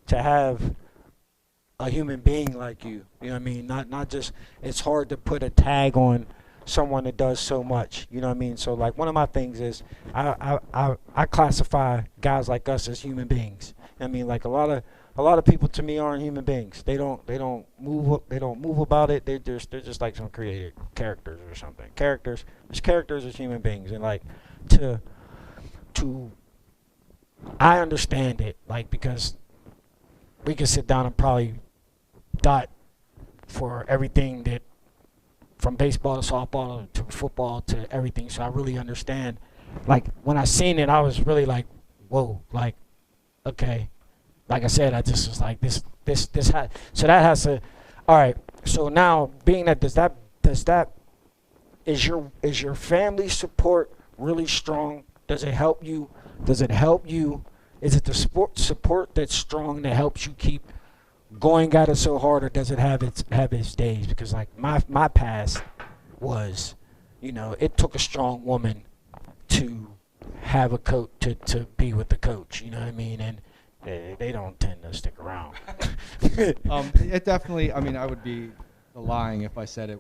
to have a human being like you. You know what I mean? Not just, it's hard to put a tag on someone that does so much. You know what I mean? So like one of my things is I classify guys like us as human beings. I mean, like a lot of people to me aren't human beings. They don't move about it. They're just like some created characters or something. Characters as human beings, and like to I understand it, like, because we can sit down and probably dot for everything, that from baseball to softball to football to everything. So I really understand. Like when I seen it, I was really like, whoa, like, okay. Like I said, I just was like, this so that has to, all right. So now, being that is your family support really strong? Does it help you? Is it the support that's strong that helps you keep going at it so hard, or does it have its days? Because like my past was, it took a strong woman to have a coach, to be with the coach. You know what I mean? And they don't tend to stick around. It definitely. I mean, I would be lying if I said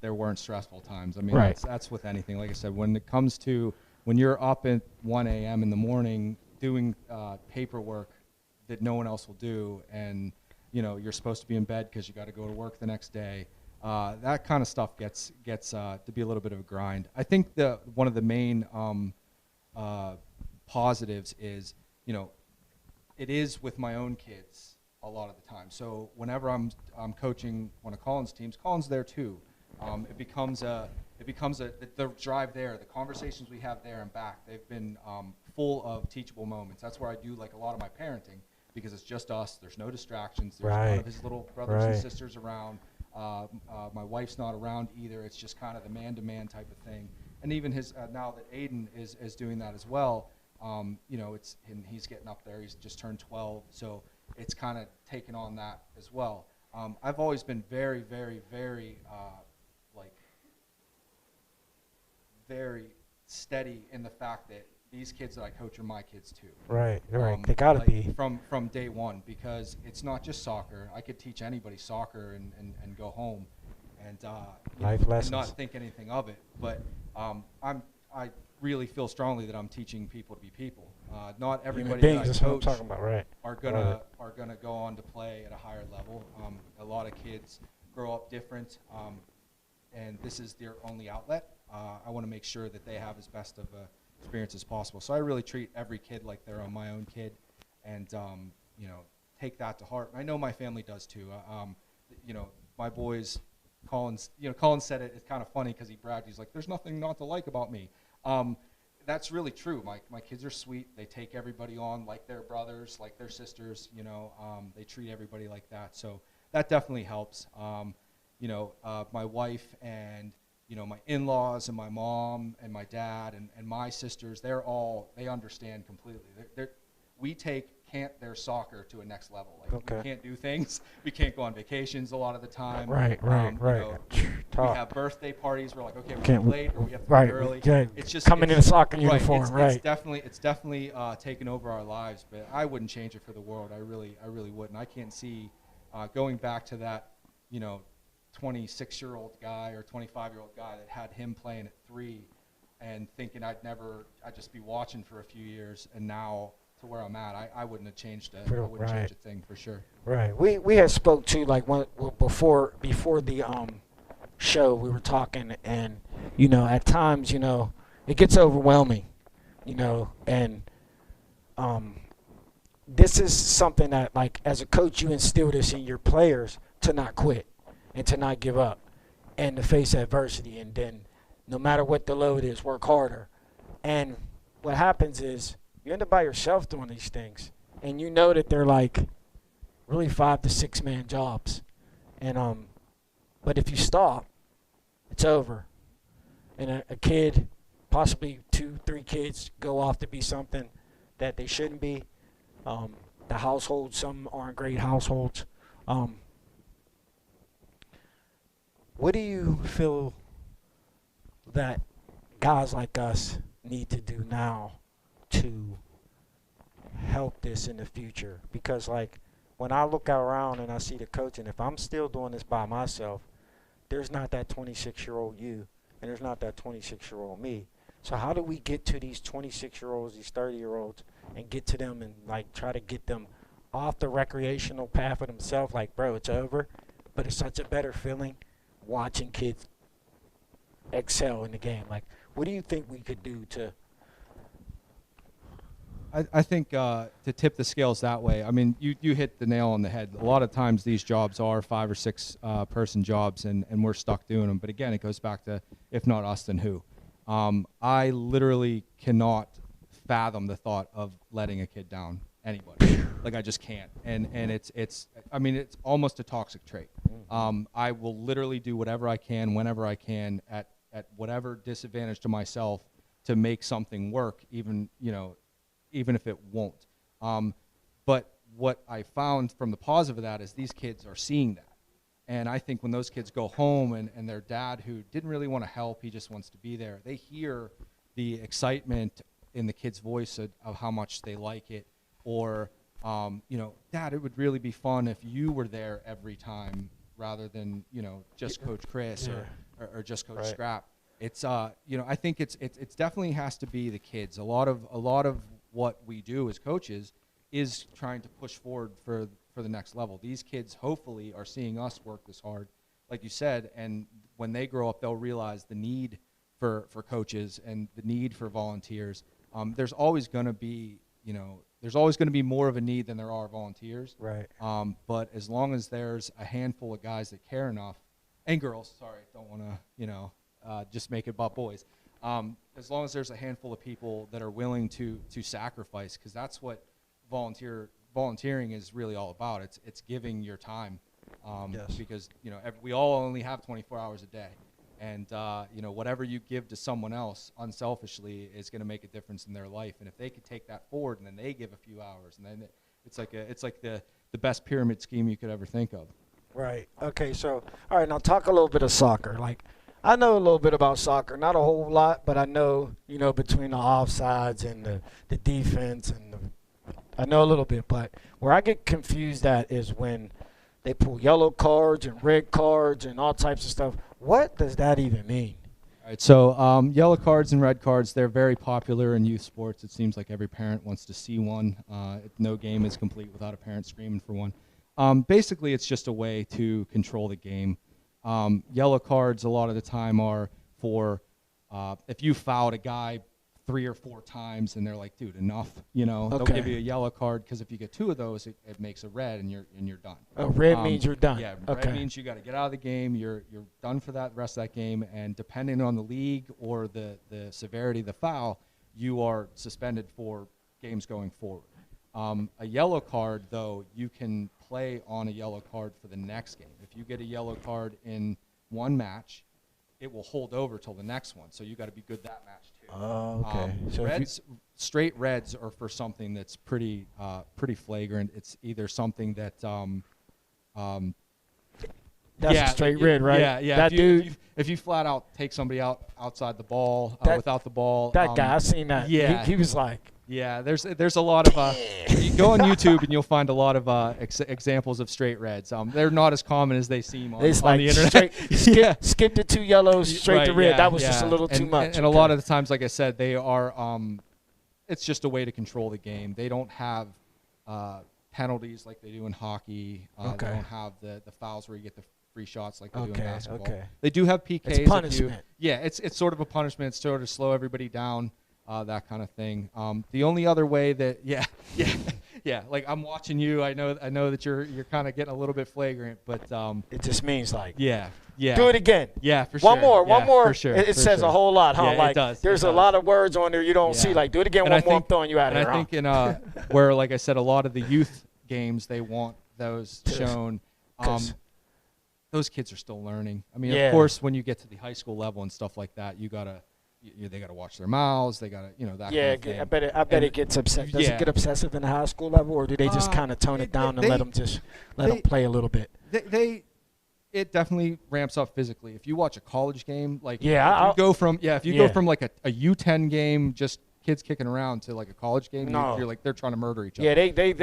there weren't stressful times. I mean, right. That's with anything. Like I said, when it comes to when you're up at 1 a.m. in the morning doing paperwork that no one else will do, and you're supposed to be in bed because you got to go to work the next day. That kind of stuff gets to be a little bit of a grind. I think one of the main positives is, it is with my own kids a lot of the time. So whenever I'm coaching one of Collin's teams, Collin's there too. The drive there, the conversations we have there and back, they've been full of teachable moments. That's where I do like a lot of my parenting, because it's just us. There's no distractions. There's none of his little brothers and sisters around. My wife's not around either. It's just kind of the man-to-man type of thing. And even his now that Aiden is doing that as well, and he's getting up there. He's just turned 12, so it's kind of taken on that as well. I've always been very, very, very very steady in the fact that these kids that I coach are my kids too. Right. They gotta be from day one, because it's not just soccer. I could teach anybody soccer and go home and life lessons, and not think anything of it. But I really feel strongly that I'm teaching people to be people. Not everybody that I coach are gonna go on to play at a higher level. A lot of kids grow up different, and this is their only outlet. I want to make sure that they have as best of a experience as possible. So I really treat every kid like they're my own kid, and take that to heart. I know my family does too. My boys, Collin said it. It's kind of funny because he bragged. He's like, "There's nothing not to like about me." That's really true. My kids are sweet. They take everybody on like their brothers, like their sisters. They treat everybody like that. So that definitely helps. My wife and my in-laws and my mom and my dad and my sisters, they understand completely. We take their soccer to a next level. Like, we can't do things. We can't go on vacations a lot of the time. Right. We have birthday parties. We're like, okay, we're gonna be late or we have to be early. It's just coming in a soccer uniform. It's definitely taken over our lives, but I wouldn't change it for the world. I really wouldn't. I can't see going back to that, 26-year-old guy or 25-year-old guy that had him playing at 3 and thinking I'd just be watching for a few years, and now to where I'm at, I wouldn't have changed it. I wouldn't change a thing for sure. Right. We had spoke to before the show, we were talking, and at times it gets overwhelming, and this is something that, like, as a coach, you instill this in your players to not quit and to not give up and to face adversity, and then no matter what the load is, work harder. And what happens is you end up by yourself doing these things, and that they're like really 5 to 6 man jobs, and but if you stop, it's over, and a kid, possibly 2-3 kids, go off to be something that they shouldn't be. The households, some aren't great households. What do you feel that guys like us need to do now to help this in the future? Because, like, when I look around and I see the coaching, if I'm still doing this by myself, there's not that 26-year-old you, and there's not that 26-year-old me. So how do we get to these 26-year-olds, these 30-year-olds, and get to them and, like, try to get them off the recreational path of themselves? Like, bro, it's over, but it's such a better feeling watching kids excel in the game. Like, what do you think we could do to? I think to tip the scales that way, I mean, you hit the nail on the head. A lot of times these jobs are 5 or 6 person jobs, and we're stuck doing them. But again, it goes back to, if not us, then who? I literally cannot fathom the thought of letting a kid down, anybody. Like, I just can't. And it's almost a toxic trait. I will literally do whatever I can, whenever I can, at whatever disadvantage to myself to make something work, even if it won't. But what I found from the positive of that is these kids are seeing that. And I think when those kids go home and their dad, who didn't really want to help, he just wants to be there, they hear the excitement in the kid's voice of how much they like it. Or, Dad, it would really be fun if you were there every time rather than, just Coach Chris or just Coach Scrap. It's, I think it's definitely has to be the kids. A lot of what we do as coaches is trying to push forward for the next level. These kids hopefully are seeing us work this hard, like you said, and when they grow up, they'll realize the need for coaches and the need for volunteers. There's always going to be, more of a need than there are volunteers. Right. But as long as there's a handful of guys that care enough, and girls. Sorry, don't want to just make it about boys. As long as there's a handful of people that are willing to sacrifice, because that's what volunteering is really all about. It's giving your time, Yes. because we all only have 24 hours a day, and whatever you give to someone else unselfishly is going to make a difference in their life. And if they could take that forward and then they give a few hours, and then it's like the best pyramid scheme you could ever think of. Right. Okay. So, all right. Now talk a little bit of soccer. Like, I know a little bit about soccer, not a whole lot, but I know, between the offsides and the defense I know a little bit. But where I get confused at is when they pull yellow cards and red cards and all types of stuff. What does that even mean? All right. So yellow cards and red cards, they're very popular in youth sports. It seems like every parent wants to see one. No game is complete without a parent screaming for one. Basically, it's just a way to control the game. Yellow cards a lot of the time are for if you fouled a guy 3 or 4 times and they're like, dude, enough. They'll give you a yellow card because if you get 2 of those, it makes a red and you're done. Red means you're done. Yeah, okay. Red means you got to get out of the game. You're done for that rest of that game. And depending on the league or the severity of the foul, you are suspended for games going forward. A yellow card, though, you can play on a yellow card for the next game. If you get a yellow card in one match, it will hold over till the next one. So you got to be good that match too. Oh, okay. So straight reds are for something that's pretty flagrant. It's either something that that's a straight red, right? Yeah. That dude. If you flat out take somebody out outside the ball without the ball. That guy, I seen that. Yeah, he was like. Yeah, there's a lot of you go on YouTube and you'll find a lot of examples of straight reds. They're not as common as they seem on the internet. Skip the 2 yellows straight to red. Yeah, that was just a little too much. And a lot of the times, like I said, they are. It's just a way to control the game. They don't have penalties like they do in hockey. They don't have the fouls where you get the free shots like they do in basketball. Okay. They do have PKs. It's punishment. It's sort of a punishment. It's sort of slow everybody down. That kind of thing. The only other way that like I'm watching you. I know that you're kind of getting a little bit flagrant, but it just means like do it again. Yeah, for sure. One more. For sure. It says a whole lot, huh? Yeah, like it does. There's a lot of words on there you don't see. Like do it again. One more. I'm throwing you out of here. And I think in where, like I said, a lot of the youth games they want those shown. Those kids are still learning. I mean, of course, when you get to the high school level and stuff like that, they gotta watch their mouths. They gotta, that. Yeah, kind of thing. I bet it gets upset. Does it get obsessive in the high school level, or do they just kind of tone it down and let them play a little bit? It definitely ramps up physically. If you watch a college game, like if you go from like a U10 game, just kids kicking around, to like a college game, you're like they're trying to murder each other. Yeah, they.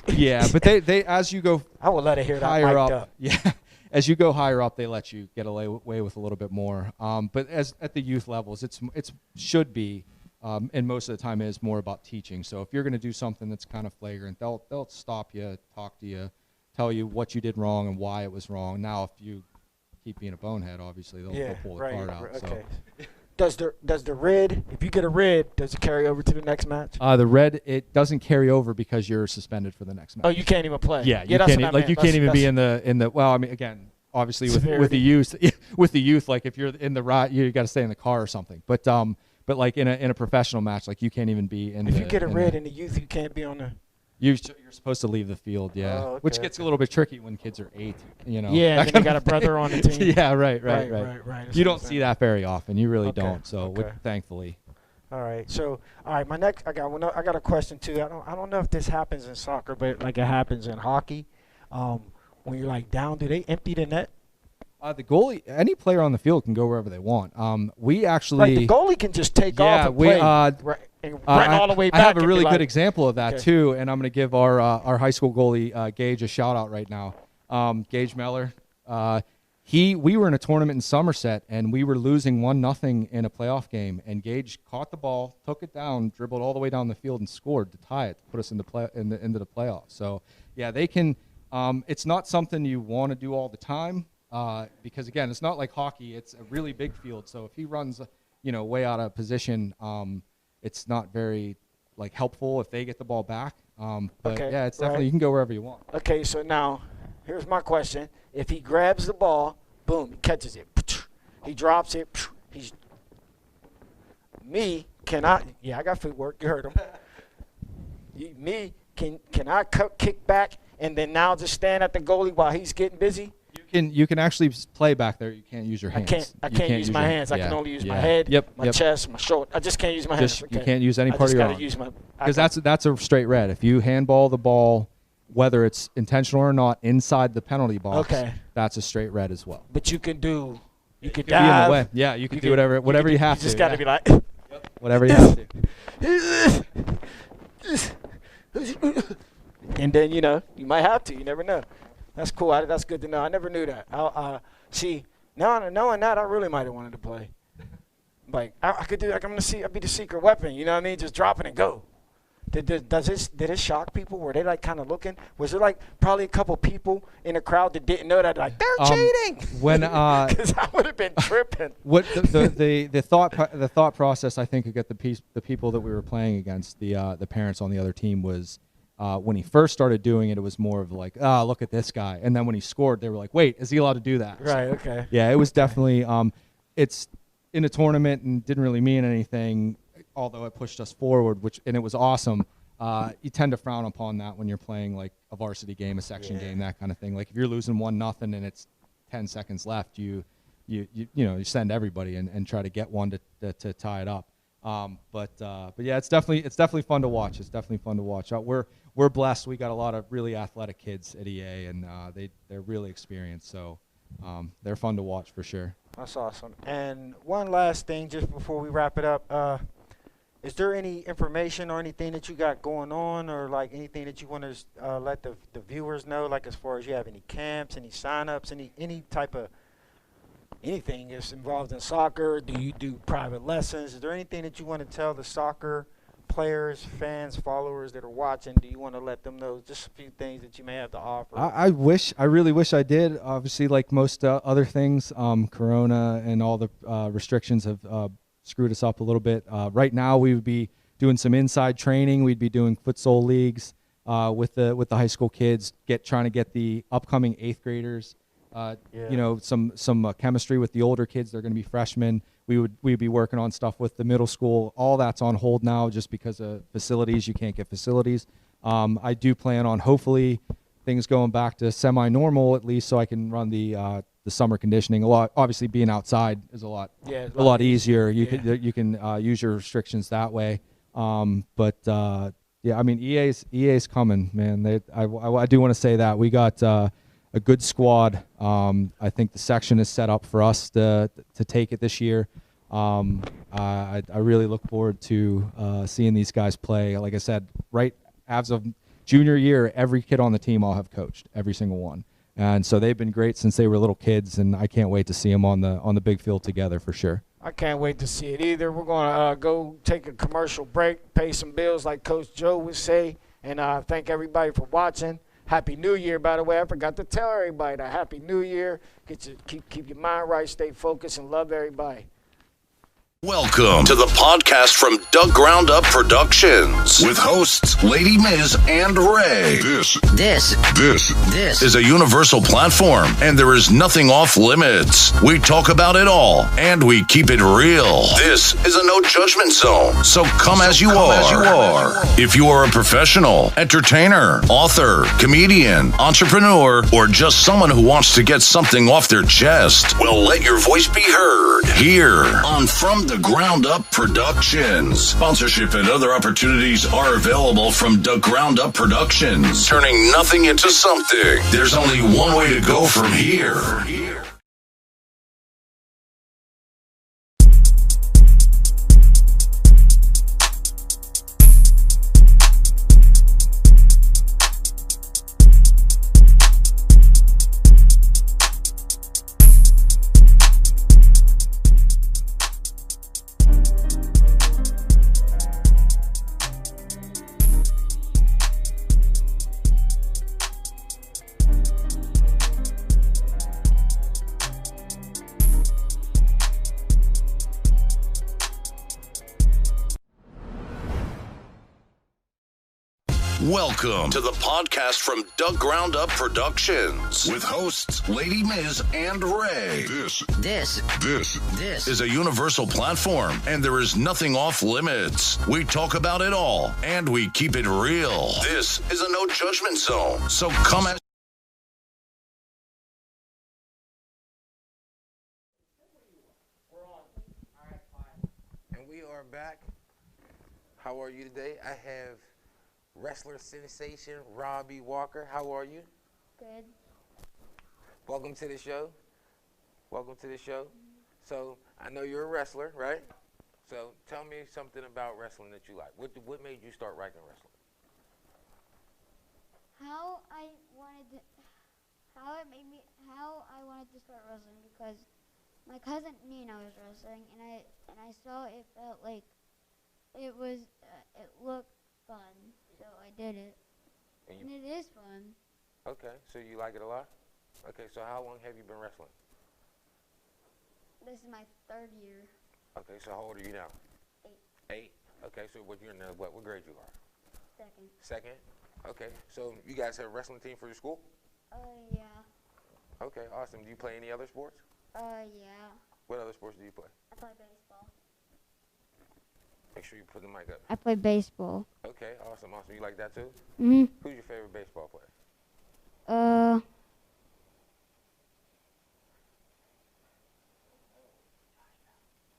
Yeah, but they as you go. I would let it hear that higher mic'd up. up. Yeah. As you go higher up, they let you get away with a little bit more. But at the youth levels, it should be, and most of the time is more about teaching. So if you're going to do something that's kind of flagrant, they'll stop you, talk to you, tell you what you did wrong and why it was wrong. Now, if you keep being a bonehead, obviously they'll pull the card out. Okay. So. Does the red, if you get a red, does it carry over to the next match? The red, it doesn't carry over because you're suspended for the next match. Oh, you can't even play. Yeah, you can't. Like you can't even be in the. Well, I mean, again, obviously with the youth, like if you're in the ride, you got to stay in the car or something. But like in a professional match, like you can't even be in. If you get a red in the youth, you can't be on the. You're supposed to leave the field, which gets a little bit tricky when kids are 8. Yeah, and you got a brother on the team. Yeah, right. You don't see that very often. You really don't. So thankfully. All right. So my next, I got a question too. I don't know if this happens in soccer, but like it happens in hockey. When you're like down, do they empty the net? The goalie, any player on the field can go wherever they want. We actually, the goalie can just take off and play. And run all the way back. I have a really good example of that too, and I'm going to give our high school goalie Gage a shout out right now. Gage Meller. We were in a tournament in Somerset, and we were losing 1-0 in a playoff game, and Gage caught the ball, took it down, dribbled all the way down the field, and scored to tie it, to put us into the playoffs. So yeah, they can. It's not something you want to do all the time, because again, it's not like hockey. It's a really big field, so if he runs, way out of position. It's not very helpful if they get the ball back. But it's definitely you can go wherever you want. Okay, so now here's my question: if he grabs the ball Boom, he catches it. He drops it. He's me. Can I? Yeah, I got footwork. You heard him. Can I kick back and then now just stand at the goalie while he's getting busy? You can actually play back there. You can't use your hands. I can't use my hands. I can only use my head, my chest, my shoulder. I just can't use my hands. You can't use any part of your arm. Because that's a straight red. If you handball the ball, whether it's intentional or not, inside the penalty box, that's a straight red as well. But you can dive. Be in the way. Yeah, you can do whatever you have to. You just got to be like. Whatever you have to. And then, you might have to. You never know. That's cool. That's good to know. I never knew that. See, now knowing that, I really might have wanted to play. Like, I could do, like, I'd be the secret weapon. You know what I mean? Just drop it and go. Did it shock people? Were they, like, kind of looking? Was there, like, probably a couple people in the crowd that didn't know that? Like, they're cheating. Because I would have been tripping. What the thought process, I think, to get the people that we were playing against, the parents on the other team was, when he first started doing it, it was more of like, look at this guy. And then when he scored, they were like, wait, is he allowed to do that? Right, okay. Yeah, it was definitely, it's in a tournament and didn't really mean anything, although it pushed us forward, and it was awesome. You tend to frown upon that when you're playing like a varsity game, a section game, that kind of thing. Like if you're losing 1-0 and it's 10 seconds left, you send everybody and try to get one to tie it up. But yeah, it's definitely fun to watch. It's definitely fun to watch. We're blessed. We got a lot of really athletic kids at EA, and they're really experienced. So they're fun to watch for sure. That's awesome. And one last thing, just before we wrap it up, is there any information or anything that you got going on, or like anything that you want to let the viewers know, like as far as you have any camps, any sign-ups, any type of anything that's involved in soccer? Do you do private lessons? Is there anything that you want to tell the soccer players, fans, followers that are watching? Do you want to let them know just a few things that you may have to offer? I really wish I did. Obviously, like most other things, Corona and all the restrictions have screwed us up a little bit. Right now, we would be doing some inside training. We'd be doing futsal leagues with the high school kids, trying to get the upcoming 8th graders. Some chemistry with the older kids. They're going to be freshmen. We'd be working on stuff with the middle school. All that's on hold now just because of facilities. You can't get facilities. I do plan on hopefully things going back to semi-normal at least, so I can run the summer conditioning. Obviously, being outside is a lot easier. You can use your restrictions that way. Yeah, I mean EA's coming, man. I do want to say that we got a good squad. I think the section is set up for us to take it this year. I really look forward to seeing these guys play. Like I said, right as of junior year, every kid on the team I'll have coached, every single one. And so they've been great since they were little kids, and I can't wait to see them on the big field together for sure. I can't wait to see it either. We're going to go take a commercial break, pay some bills like Coach Joe would say, and thank everybody for watching. Happy New Year, by the way. I forgot to tell everybody that. Happy New Year. Keep your mind right, stay focused, and love everybody. Welcome to the podcast from Doug Ground Up Productions with hosts Lady Miz and Ray. This is a universal platform, and there is nothing off limits. We talk about it all, and we keep it real. This is a no judgment zone, so come as you are. If you are a professional, entertainer, author, comedian, entrepreneur, or just someone who wants to get something off their chest, well, let your voice be heard here on From the Ground Up Productions. Sponsorship and other opportunities are available from the Ground Up Productions. Turning nothing into something. There's only one way to go from here. Welcome to the podcast from Doug Ground Up Productions with hosts Lady Miz and Ray. This is a universal platform, and there is nothing off limits. We talk about it all, and we keep it real. This is a no judgment zone, so come at. And we are back. How are you today? I have wrestler sensation Robbie Walker. How are you? Good. Welcome to the show. So I know you're a wrestler, right? So tell me something about wrestling that you like. What made you start liking wrestling? How I wanted to start wrestling because my cousin Nina was wrestling, and I saw it felt like it looked fun, so I did it. And it is fun. Okay, so you like it a lot? Okay, so how long have you been wrestling? This is my 3rd year. Okay, so how old are you now? 8. 8? Okay, so what grade you are? 2nd. 2nd? Okay, so you guys have a wrestling team for your school? Yeah. Okay, awesome. Do you play any other sports? Yeah. What other sports do you play? I play baseball. Make sure you put the mic up. I play baseball. Okay, awesome. You like that too? Mhm. Who's your favorite baseball player?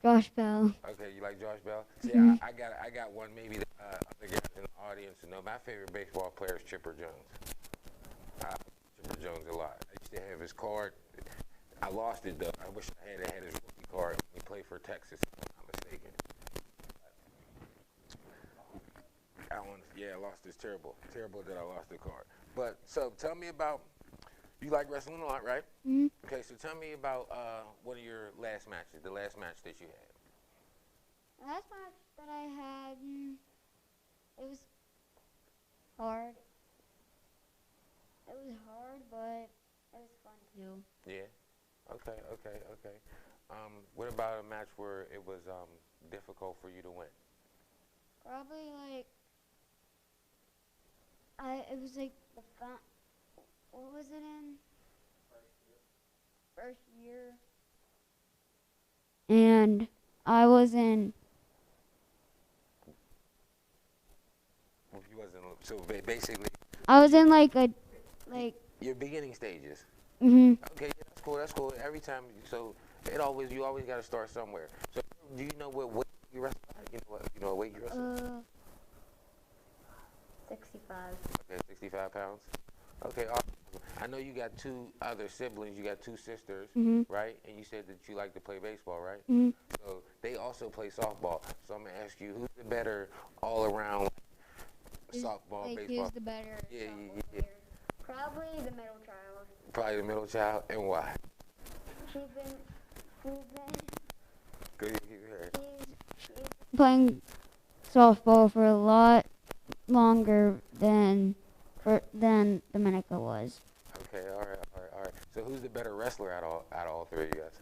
Josh Bell. Okay, you like Josh Bell? See, I got one maybe the other guys in the audience to know. My favorite baseball player is Chipper Jones. Chipper Jones a lot. I used to have his card. I lost it though. I wish I had his rookie card when he played for Texas, if I'm not mistaken. I lost this. Terrible that I lost the card. But so tell me about, you like wrestling a lot, right? Mm-hmm. Okay, so tell me about one of your last matches, the last match that you had. The last match that I had, it was hard. It was hard, but it was fun too. Yeah. Okay. What about a match where it was difficult for you to win? Probably it was like what was it in? First year. And I was in. Well, you wasn't. So basically. I was in Your beginning stages. Mhm. Okay, yeah, that's cool. Every time, so you always got to start somewhere. So do you know what weight you wrestle at? You know what weight you wrestle? 65. Okay, 65 pounds. Okay, awesome. I know you got 2 other siblings. You got 2 sisters, right? And you said that you like to play baseball, right? Mhm. So they also play softball. So I'm gonna ask you, who's the better all-around softball, baseball? Who's the better? Yeah. Probably the middle child. Probably the middle child, and why? She's Good. playing softball for a lot longer than Dominica was. Okay, all right. So who's the better wrestler out of all 3 of you guys?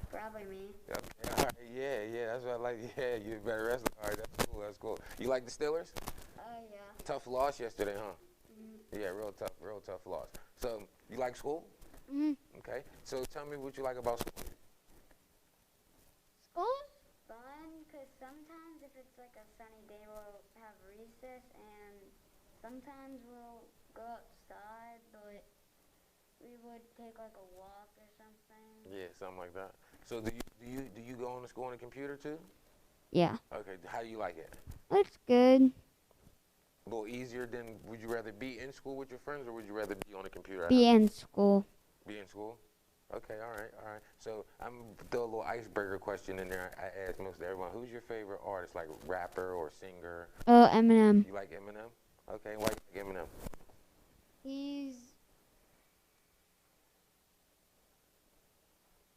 Probably me. Okay, all right, yeah, that's what I like. Yeah, you're a better wrestler. All right, that's cool. You like the Steelers? Yeah. Tough loss yesterday, huh? Mhm. Yeah, real tough loss. So you like school? Mhm. Okay. So tell me what you like about school. School's fun because sometimes if it's like a sunny day, we'll have recess, and sometimes we'll go outside, but we would take like a walk or something. Yeah, something like that. So do you go to school on a computer too? Yeah. Okay. How do you like it? It's good. A little easier than, would you rather be in school with your friends, or would you rather be on a computer? Be in school. Be in school? Okay, all right. So I'm going to throw a little icebreaker question in there. I ask most everyone, who's your favorite artist, like rapper or singer? Eminem. You like Eminem? Okay, why do you like Eminem?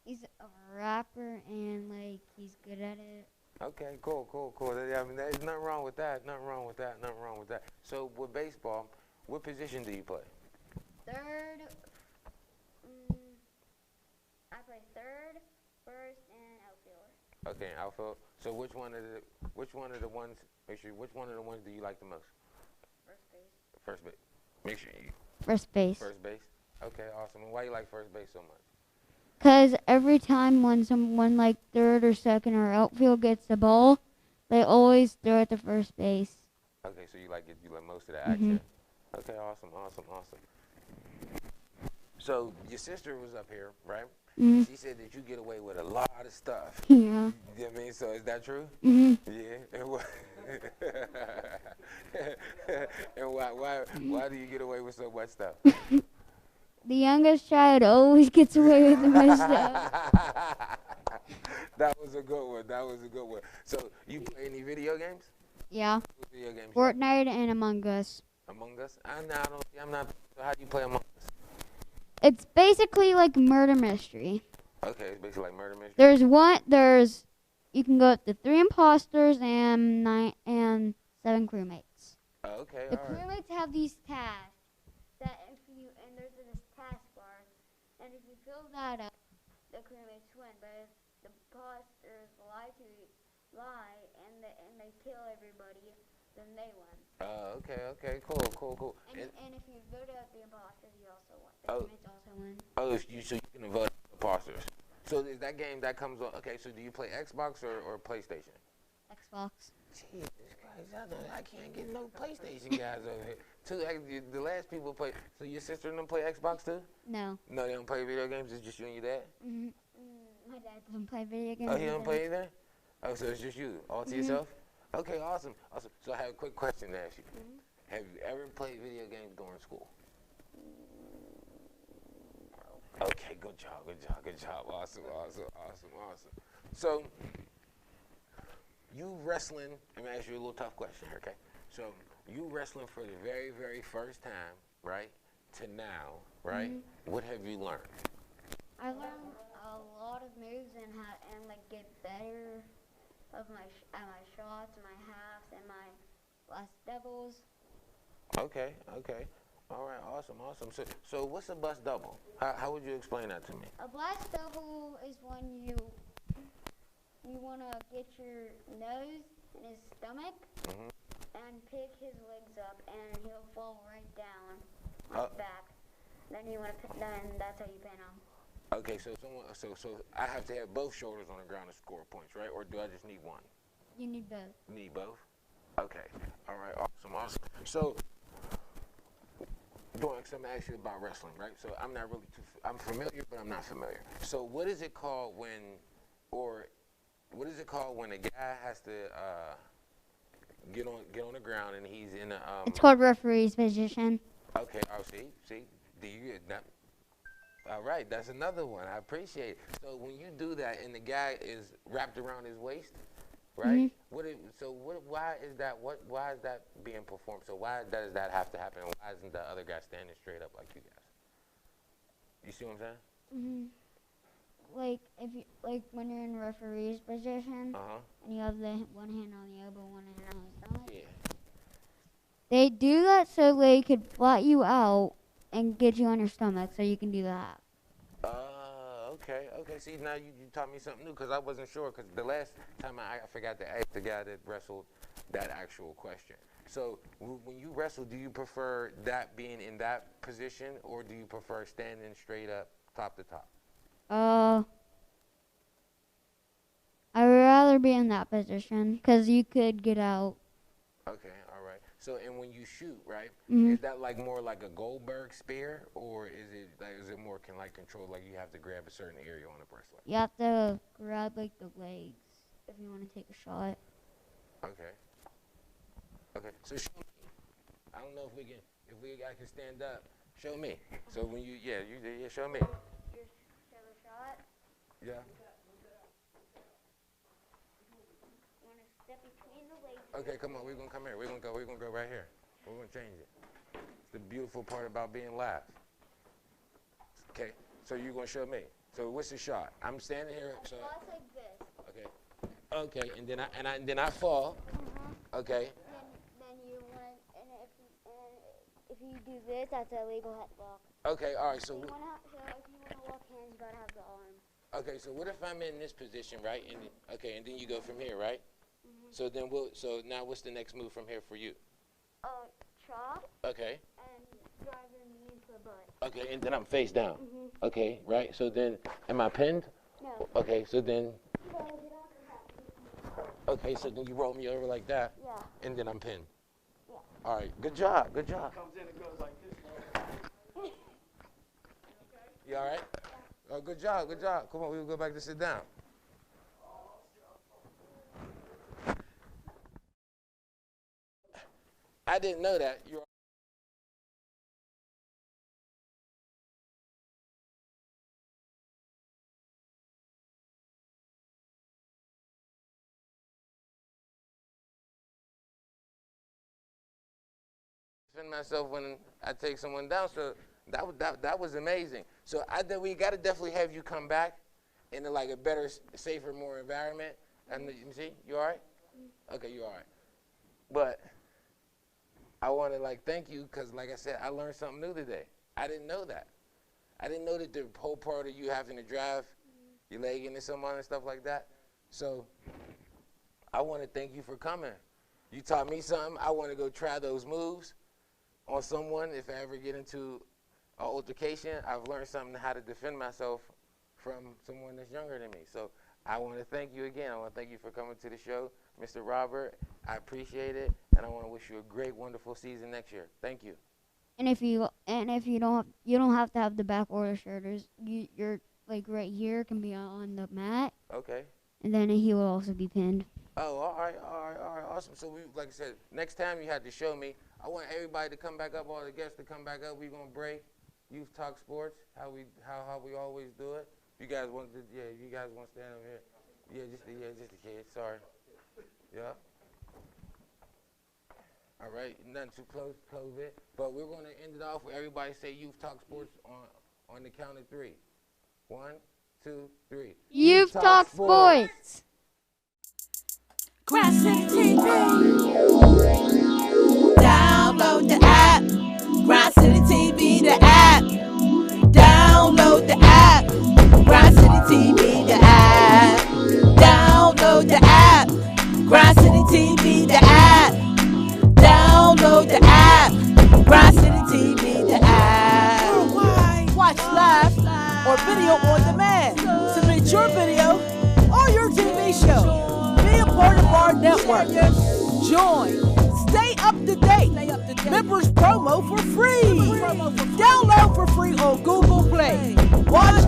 He's a rapper, and he's good at it. Okay, cool. I mean, there's nothing wrong with that. So with baseball, what position do you play? Third. I play third, first, and outfielder. Okay, outfield. So which one of the ones do you like the most? First base. Make sure you. First base. First base. Okay, awesome. And why you like first base so much? Because every time when someone like third or second or outfield gets the ball, they always throw it to first base. Okay, so you like most of the action. Okay, awesome. So your sister was up here, right? She said that you get away with a lot of stuff. Yeah. You know what I mean? So is that true? Yeah. And and why do you get away with so much stuff? The youngest child always gets away with the most stuff. That was a good one. So you play any video games? Yeah. What video games? Fortnite and Among Us. Among Us? I'm not. So how do you play Among Us? It's basically like murder mystery. Okay, it's basically like murder mystery. You can go up to 3 imposters and 7 crewmates. Okay, the crewmates have these tasks and there's this task bar, and if you fill that up, the crewmates win. But if the imposters lie and they kill everybody, then they win. Okay, cool. And if you vote out the imposters, you also win. The crewmates also win. So you can vote out imposters. So is that game that comes on? Okay, so do you play Xbox or PlayStation? Xbox. Jesus Christ, I can't get no PlayStation guys over here. The last people play. So your sister and them play Xbox too? No. No, they don't play video games. It's just you and your dad. My dad doesn't play video games. Oh, he don't play either. Oh, so it's just you, all to yourself. Okay, awesome. So I have a quick question to ask you. Have you ever played video games during school? Okay, good job. Awesome. So, you wrestling, I'm going to ask you a little tough question here, okay? So, you wrestling for the very, very first time, right, to now, right? What have you learned? I learned a lot of moves and get better at my shots, my halves, and my last doubles. Okay. All right, awesome. So what's a bust double? How would you explain that to me? A blast double is when you want to get your nose in his stomach and pick his legs up, and he'll fall right down back. Then that's how you pin him. Okay, so I have to have both shoulders on the ground to score points, right? Or do I just need one? You need both. Need both? Okay. All right, awesome. So, I'm going to ask you about wrestling, right? So I'm not really I'm familiar, but I'm not familiar. So what is it called when a guy has to get on the ground and he's in a It's called referee's position. Okay, see, all right, that's another one. I appreciate it. So when you do that and the guy is wrapped around his waist, right? Why is that being performed? So why does that have to happen? And why isn't the other guy standing straight up like you guys? You see what I'm saying? Like when you're in referee's position, and you have the one hand on the elbow, one hand on the stomach. Yeah. They do that so they could flat you out and get you on your stomach, so you can do that. Okay. See, now you taught me something new because I wasn't sure. Because the last time I forgot to ask the guy that wrestled that actual question. So when you wrestle, do you prefer that being in that position, or do you prefer standing straight up, top to top? I'd rather be in that position because you could get out. Okay, all right. So, and when you shoot, right, is that like more like a Goldberg spear, or is it more control, like you have to grab a certain area on the breastplate? You have to grab the legs if you want to take a shot. Okay. So show me. I don't know if I can stand up. Show me. So when you show me. Show a shot. Yeah. Step between the legs. Okay, come on. We're gonna come here. We're gonna go right here. We're gonna change it. It's the beautiful part about being live. Okay. So you're gonna show me. So what's the shot? I'm standing here. So. Shot's like this. Okay. And then I fall. Okay. Then you want, and if you do this, that's a legal headlock. Okay. All right. So. If you wanna walk hands, you gotta have the arm. Okay. So what if I'm in this position, right? And then you go from here, right? So now what's the next move from here for you? chop. Okay. And drive your knee into the butt. Okay, and then I'm face down. Mhm. Okay, right? So then, am I pinned? No. Okay, so then, okay, so then you roll me over like that. Yeah. And then I'm pinned. Yeah. All right, good job, good job. Comes in and goes like this. You all right? Oh, good job, good job. Come on, we'll go back to sit down. I didn't know that. You're defend myself when I take someone down, so that was amazing. So we got to definitely have you come back in like a better, safer, more environment. And you see, you all right? Okay, you all right. But I want to like thank you because, like I said, I learned something new today. I didn't know that. I didn't know that the whole part of you having to drive your leg into someone and stuff like that. So I want to thank you for coming. You taught me something. I want to go try those moves on someone. If I ever get into an altercation, I've learned something how to defend myself from someone that's younger than me. So I want to thank you again. I want to thank you for coming to the show, Mr. Robert. I appreciate it, and I want to wish you a great, wonderful season next year. Thank you. And if you don't have to have the back or the shoulders. You're like right here can be on the mat. Okay. And then he will also be pinned. Oh, all right, awesome. So we, like I said, next time you had to show me. I want everybody to come back up, all the guests to come back up. We're gonna break Youth Talk Sports, how we always do it. You guys want to, you guys want to stand over here? Yeah, just the kids. Sorry. Yeah. All right, nothing too close to COVID, but we're gonna end it off with everybody say Youth Talk Sports on the count of 3. 1, 2, 3. Youth Talk Sports. Grass City TV. Download the app. Grass City TV, the app. Download the app. Grass City TV, the app. Download the app. Grass City TV, the app. Download the app. Grass City TV, the app. Watch live or video on demand. Submit your video or your TV show. Be a part of our network. Join. Stay up to date. Members promo for free. Download for free on Google Play. Watch